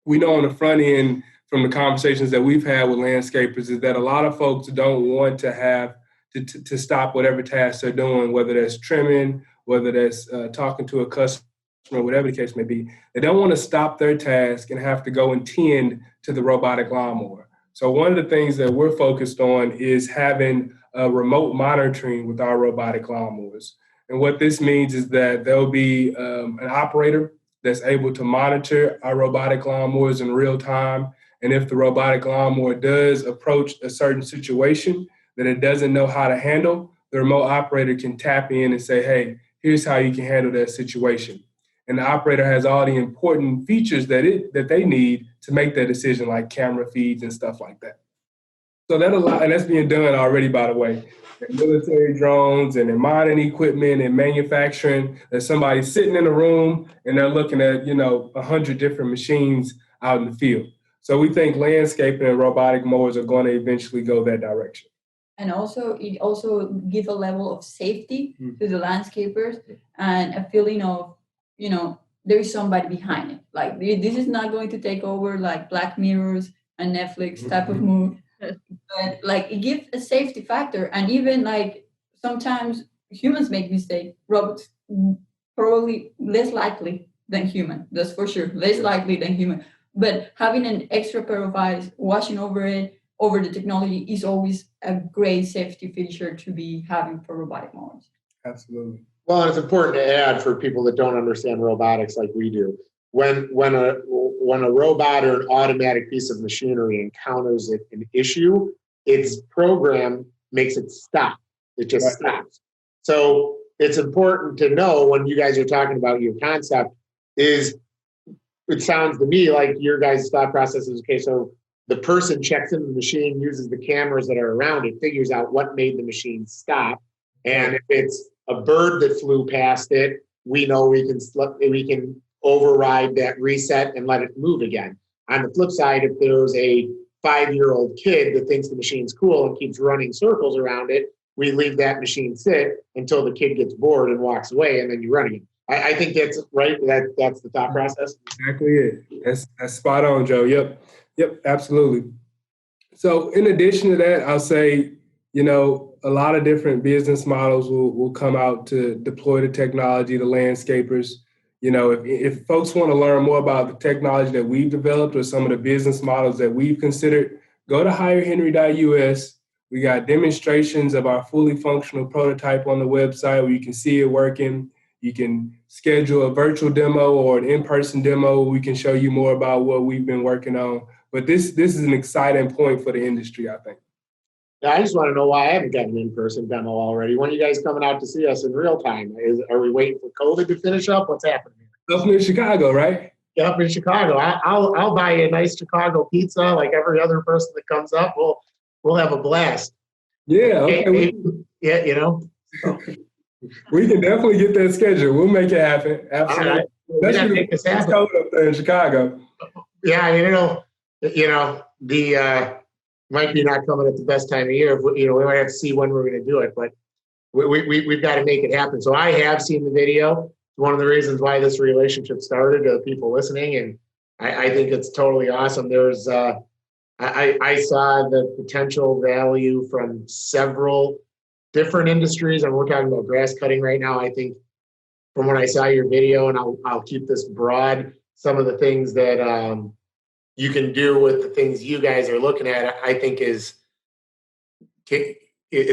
we know on the front end from the conversations that we've had with landscapers is that a lot of folks don't want to have to stop whatever tasks they're doing, whether that's trimming, whether that's talking to a customer, whatever the case may be. They don't want to stop their task and have to go and tend to the robotic lawnmower. So one of the things that we're focused on is having remote monitoring with our robotic lawnmowers. And what this means is that there'll be an operator that's able to monitor our robotic lawnmowers in real time. And if the robotic lawnmower does approach a certain situation that it doesn't know how to handle, the remote operator can tap in and say, hey, here's how you can handle that situation. And the operator has all the important features that they need to make that decision, like camera feeds and stuff like that. So and that's being done already, by the way. In military drones and in mining equipment and manufacturing, there's somebody sitting in a room and they're looking at, 100 different machines out in the field. So we think landscaping and robotic mowers are going to eventually go that direction. And also, it also gives a level of safety to the landscapers and a feeling of, there is somebody behind it. Like, this is not going to take over like Black Mirrors and Netflix type of movie. But like, it gives a safety factor. And even like, sometimes humans make mistakes. Robots probably less likely than human. That's for sure. Less likely than human. But having an extra pair of eyes watching over the technology is always a great safety feature to be having for robotic mowers. Absolutely. Well, and it's important to add for people that don't understand robotics like we do. When a robot or an automatic piece of machinery encounters an issue, its program makes it stop. It just stops. So it's important to know when you guys are talking about your concept is, it sounds to me like your guys' thought process is, okay, so the person checks into the machine, uses the cameras that are around it, figures out what made the machine stop. And if it's a bird that flew past it, we know we can override that reset and let it move again. On the flip side, if there's a 5-year-old kid that thinks the machine's cool and keeps running circles around it, we leave that machine sit until the kid gets bored and walks away, and then you run again. I think that's right. That's the thought process. Exactly it. That's spot on, Joe. Yep, absolutely. So in addition to that, I'll say, a lot of different business models will come out to deploy the technology, the landscapers. If folks want to learn more about the technology that we've developed or some of the business models that we've considered, go to hirehenry.us. We got demonstrations of our fully functional prototype on the website where you can see it working. You can schedule a virtual demo or an in-person demo. We can show you more about what we've been working on. But this is an exciting point for the industry, I think. Yeah, I just want to know why I haven't got an in-person demo already. When are you guys coming out to see us in real time? Are we waiting for COVID to finish up? What's happening here? Up in Chicago, right? Yeah, up in Chicago. I'll buy you a nice Chicago pizza like every other person that comes up. We'll have a blast. Yeah, okay. So. We can definitely get that scheduled. We'll make it happen. Absolutely. All right. Especially if it's cold up there in Chicago. Yeah, the might be not coming at the best time of year. We might have to see when we're going to do it, but we've got to make it happen. So I have seen the video. One of the reasons why this relationship started, people listening, and I think it's totally awesome. There's I saw the potential value from several different industries, and we're talking about grass cutting right now. I think from when I saw your video, and I'll keep this broad, some of the things that you can do with the things you guys are looking at, I think it's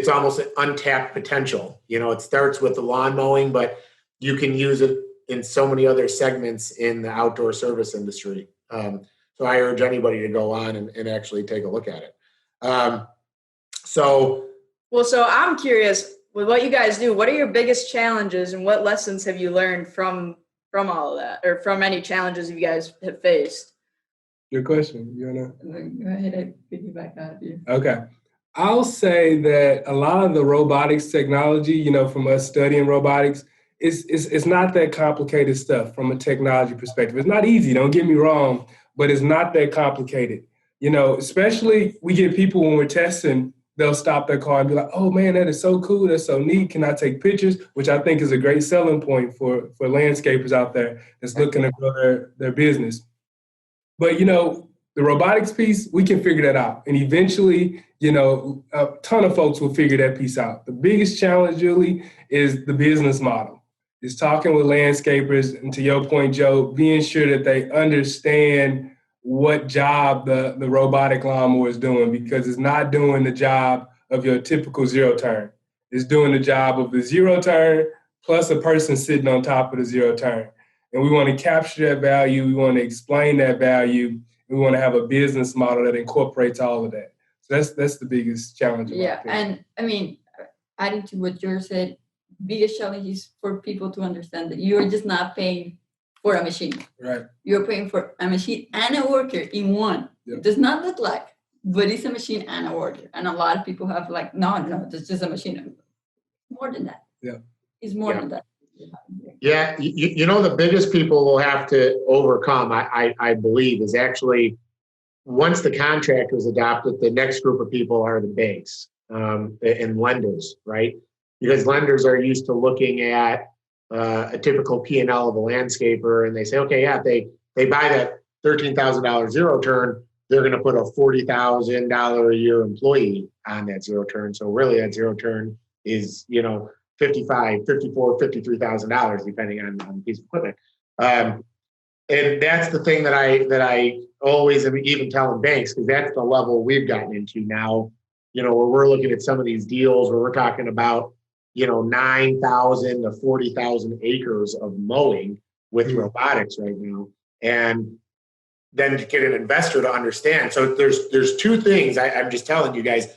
almost an untapped potential. It starts with the lawn mowing, but you can use it in so many other segments in the outdoor service industry. So I urge anybody to go on and actually take a look at it. So I'm curious, with what you guys do, what are your biggest challenges and what lessons have you learned from all of that, or from any challenges you guys have faced? Good question. Go ahead, I piggyback that. Yeah. Okay. I'll say that a lot of the robotics technology, from us studying robotics, it's not that complicated stuff from a technology perspective. It's not easy, don't get me wrong, but it's not that complicated. Especially we get people when we're testing, they'll stop their car and be like, oh man, that is so cool. That's so neat. Can I take pictures? Which I think is a great selling point for landscapers out there that's looking to grow their business. But, the robotics piece, we can figure that out. And eventually, a ton of folks will figure that piece out. The biggest challenge, Julie, is the business model. Is talking with landscapers, and to your point, Joe, being sure that they understand what job the robotic lawnmower is doing, because it's not doing the job of your typical zero turn. It's doing the job of the zero turn plus a person sitting on top of the zero turn. And we want to capture that value. We want to explain that value. We want to have a business model that incorporates all of that. So that's the biggest challenge. Yeah, and I mean, adding to what George said, biggest challenge is for people to understand that you're just not paying for a machine. Right. You're paying for a machine and a worker in one. Yep. It does not look like, but it's a machine and a worker. And a lot of people have like, no, it's just a machine. More than that. Yeah. It's more than that. Yeah, the biggest people will have to overcome, I believe, is actually once the contract was adopted, the next group of people are the banks and lenders, right? Because lenders are used to looking at a typical P&L of a landscaper, and they say, okay, yeah, they buy that $13,000 zero turn, they're going to put a $40,000 a year employee on that zero turn. So really, that zero turn is $55,000, $54,000, $53,000 depending on the piece of equipment. And that's the thing that I always am even telling banks, because that's the level we've gotten into now. Where we're looking at some of these deals where we're talking about 9,000 to 40,000 acres of mowing with robotics right now, and then to get an investor to understand. So there's two things I'm just telling you guys.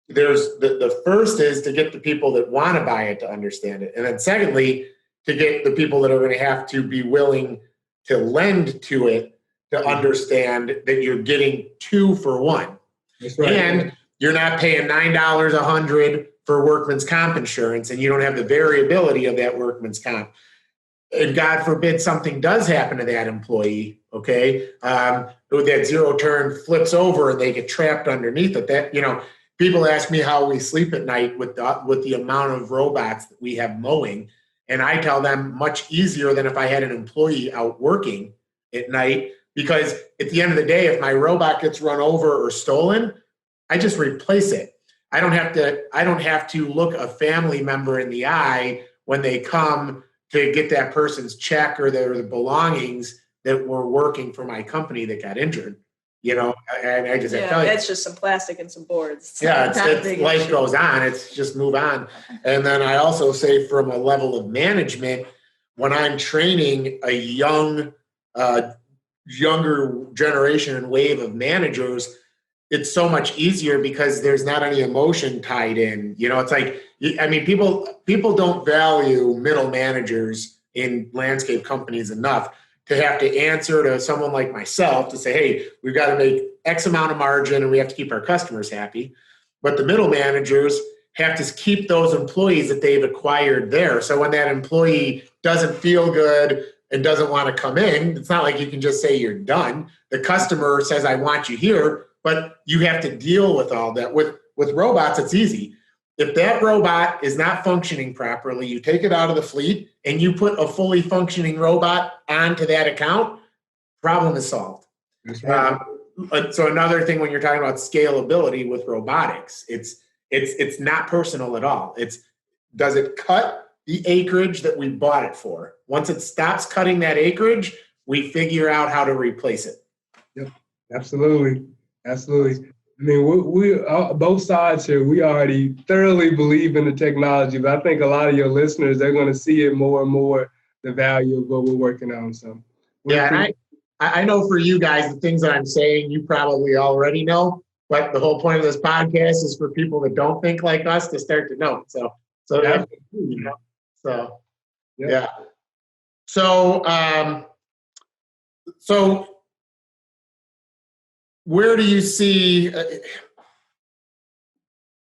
There's the first is to get the people that want to buy it to understand it, and then secondly, to get the people that are going to have to be willing to lend to it to understand that you're getting 2 for 1. That's right. And you're not paying $9 100 for workman's comp insurance, and you don't have the variability of that workman's comp. And God forbid something does happen to that employee, okay? That zero turn flips over and they get trapped underneath it. That people ask me how we sleep at night with the amount of robots that we have mowing, and I tell them much easier than if I had an employee out working at night, because at the end of the day, if my robot gets run over or stolen, I just replace it. I don't have to look a family member in the eye when they come to get that person's check or their belongings that were working for my company that got injured. And I just tell you, that's just some plastic and some boards. It's life goes on. It's just move on. And then I also say, from a level of management, when I'm training a younger generation and wave of managers, it's so much easier because there's not any emotion tied in. It's like, people don't value middle managers in landscape companies enough to have to answer to someone like myself to say, hey, we've got to make X amount of margin and we have to keep our customers happy. But the middle managers have to keep those employees that they've acquired there. So when that employee doesn't feel good and doesn't want to come in, it's not like you can just say you're done. The customer says, I want you here, but you have to deal with all that. With robots, it's easy. If that robot is not functioning properly, you take it out of the fleet and you put a fully functioning robot onto that account, problem is solved. That's right. So another thing when you're talking about scalability with robotics, it's not personal at all. Does it cut the acreage that we bought it for? Once it stops cutting that acreage, we figure out how to replace it. Yep, absolutely. We both sides here, we already thoroughly believe in the technology, but I think a lot of your listeners, they're going to see it more and more, the value of what we're working on. So and I know for you guys, the things that I'm saying, you probably already know, but the whole point of this podcast is for people that don't think like us to start to know. So yeah. Yeah. So where do you see?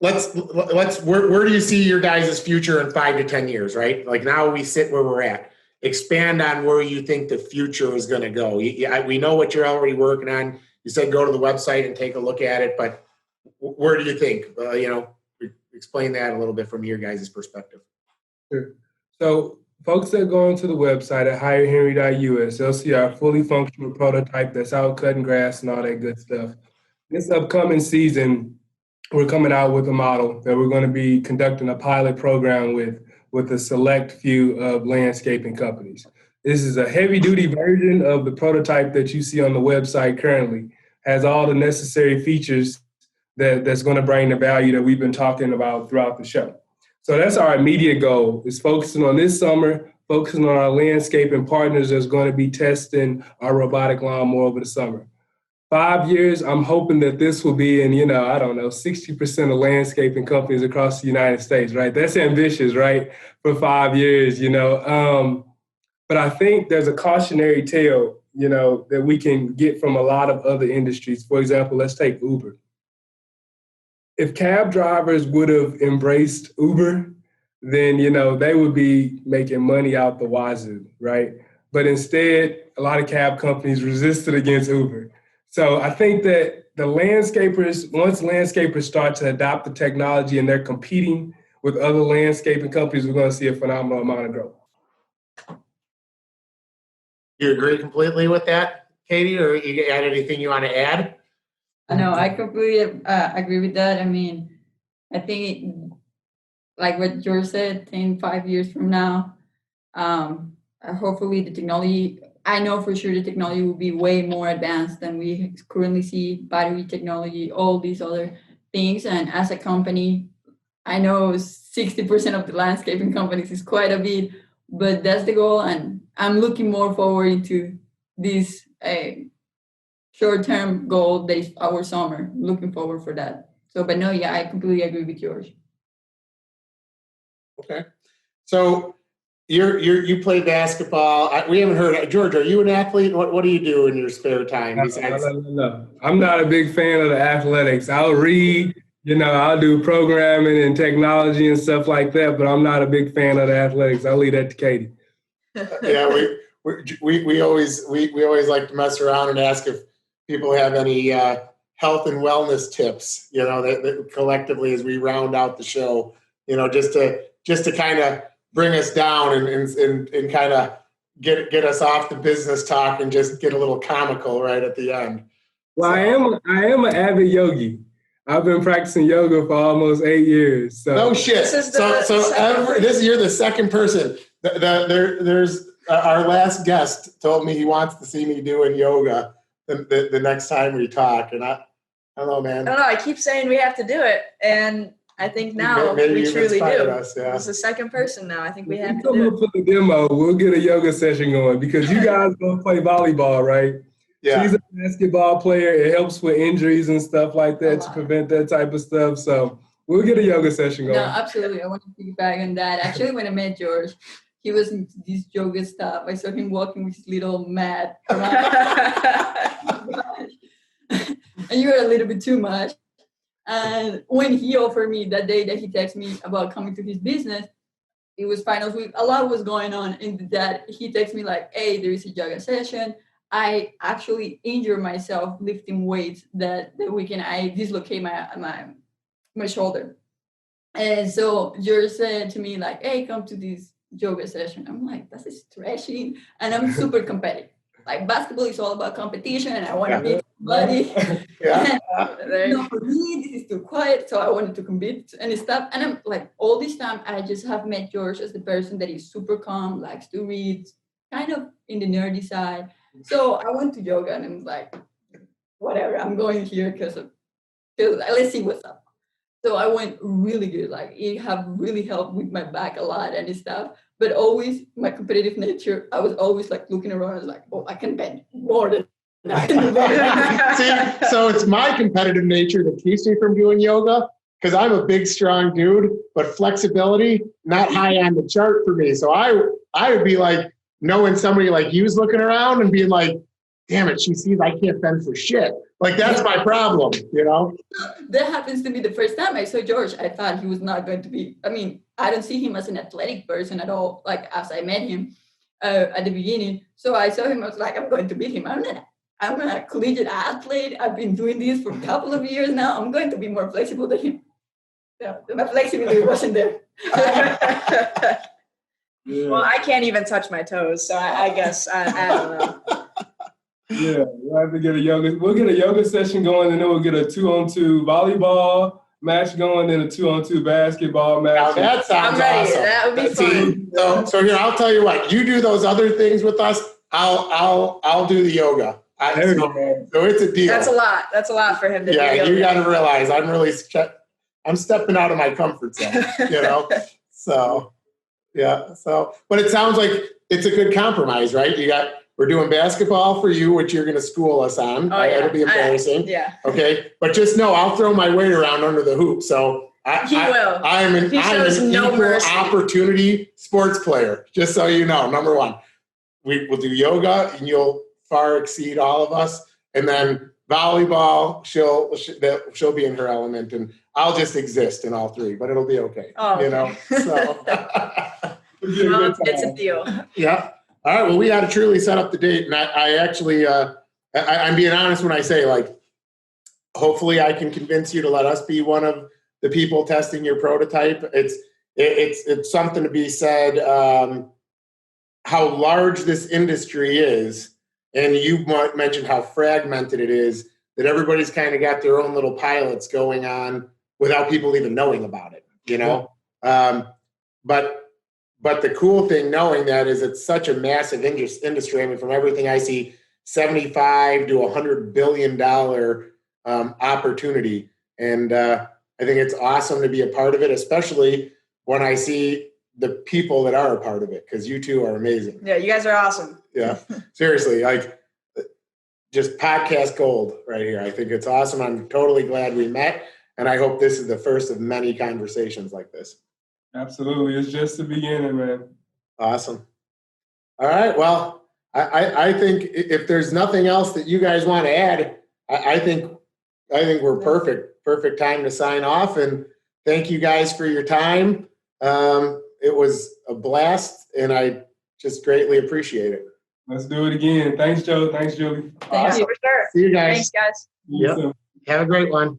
Where do you see your guys' future in 5 to 10 years? Right, like now we sit where we're at. Expand on where you think the future is going to go. We know what you're already working on. You said go to the website and take a look at it, but where do you think? Explain that a little bit from your guys' perspective. Sure. So folks that go onto the website at hirehenry.us, they'll see our fully functional prototype that's out cutting grass and all that good stuff. This upcoming season, we're coming out with a model that we're going to be conducting a pilot program with a select few of landscaping companies. This is a heavy-duty version of the prototype that you see on the website currently. Has all the necessary features that's going to bring the value that we've been talking about throughout the show. So that's our immediate goal, is focusing on this summer, focusing on our landscaping partners that's going to be testing our robotic lawnmower over the summer. 5 years, I'm hoping that this will be in, 60% of landscaping companies across the United States, right? That's ambitious, right? For 5 years, But I think there's a cautionary tale, that we can get from a lot of other industries. For example, let's take Uber. If cab drivers would have embraced Uber, then, they would be making money out the wazoo, right? But instead, a lot of cab companies resisted against Uber. So I think that once landscapers start to adopt the technology and they're competing with other landscaping companies, we're going to see a phenomenal amount of growth. You agree completely with that, Katie, or you got anything you want to add? No, I completely agree with that. I mean, I think, like what George said, in 5 years from now, hopefully the technology, I know for sure the technology will be way more advanced than we currently see, battery technology, all these other things. And as a company, I know 60% of the landscaping companies is quite a bit, but that's the goal. And I'm looking more forward to this short-term goal that is our summer. Looking forward for that. So, but no, yeah, I completely agree with George. Okay. So you play basketball. We haven't heard. George, are you an athlete? What do you do in your spare time besides? No. I'm not a big fan of the athletics. I'll read, I'll do programming and technology and stuff like that, but I'm not a big fan of the athletics. I'll leave that to Katie. Yeah, we always like to mess around and ask if people have any health and wellness tips, that collectively as we round out the show, just to kind of bring us down and kind of get us off the business talk and just get a little comical right at the end. Well, I am an avid yogi. I've been practicing yoga for almost 8 years. So. No shit. You're the second person. There's our last guest told me he wants to see me doing yoga the next time we talk, and I don't know, man. I don't know. I keep saying we have to do it, and I think now we truly do. Us, yeah. It's the second person now. I think we have to come do up for the demo. We'll get a yoga session going because you guys both play volleyball, right? Yeah. She's a basketball player. It helps with injuries and stuff like that to prevent that type of stuff. So we'll get a yoga session going. No, absolutely. I want to piggyback on that. Actually, when I met George, he was into this yoga stuff. I saw him walking with his little mat around. And you were a little bit too much. And when he offered me that day that he texted me about coming to his business, it was finals week. A lot was going on in that. He texted me like, hey, there is a yoga session. I actually injured myself lifting weights that weekend. I dislocated my shoulder. And so George said to me like, hey, come to this yoga session. I'm like, that's stretching. And I'm super competitive. Like basketball is all about competition and I want to beat somebody. Yeah. For me, this is too quiet. So I wanted to compete and stuff. And I'm like, all this time, I just have met George as the person that is super calm, likes to read, kind of in the nerdy side. So I went to yoga and I was like, whatever, I'm going here because let's see what's up. So I went really good. Like it have really helped with my back a lot and stuff. But always my competitive nature, I was always like looking around. I was like, oh, I can bend more than I can bend. See, so it's my competitive nature that keeps me from doing yoga because I'm a big, strong dude, but flexibility, not high on the chart for me. So I would be like, knowing somebody like you's looking around and being like, damn it, she sees I can't bend for shit. Like, that's my problem, That happens to me the first time I saw George. I thought he was not going to be, I don't see him as an athletic person at all, like as I met him at the beginning. So I saw him, I was like, I'm going to beat him. I'm a collegiate athlete. I've been doing this for a couple of years now. I'm going to be more flexible than him. So my flexibility wasn't there. Well, I can't even touch my toes, so I guess I don't know. Yeah, we'll have to get a yoga. We'll get a yoga session going, and then we'll get a 2-on-2 volleyball match going, then a 2-on-2 basketball match. Now that sounds I'm ready. awesome. That would be fun. So here, I'll tell you what. You do those other things with us. I'll do the yoga. So it's a deal. That's a lot for him to do. Yeah, you got to realize I'm stepping out of my comfort zone. So yeah. So, but it sounds like it's a good compromise, right? We're doing basketball for you, which you're going to school us on. Oh, yeah. It'll be embarrassing. Yeah. Okay, but just know I'll throw my weight around under the hoop. So He will. I'm an no equal mercy. opportunity sports player. Just so you know, number one, we'll do yoga, and you'll far exceed all of us. And then volleyball, she'll be in her element, and I'll just exist in all three. But it'll be okay. Oh, So Well, it's a deal. yeah. All right. Well, we got to truly set up the date, and I actually, I'm being honest when I say, like, hopefully I can convince you to let us be one of the people testing your prototype. It's something to be said. How large this industry is, and you mentioned how fragmented it is. That everybody's kind of got their own little pilots going on without people even knowing about it. But the cool thing knowing that is it's such a massive industry. I mean, from everything I see, $75 to $100 billion opportunity. And I think it's awesome to be a part of it, especially when I see the people that are a part of it, because you two are amazing. Yeah, you guys are awesome. Yeah, seriously, like just podcast gold right here. I think it's awesome. I'm totally glad we met. And I hope this is the first of many conversations like this. Absolutely. It's just the beginning, man. Awesome. All right. Well, I think if there's nothing else that you guys want to add, I think we're perfect. Perfect time to sign off. And thank you guys for your time. It was a blast, and I just greatly appreciate it. Let's do it again. Thanks, Joe. Thanks, Julie. Thank you for sure. See you guys. Thanks, guys. Yep. Have a great one.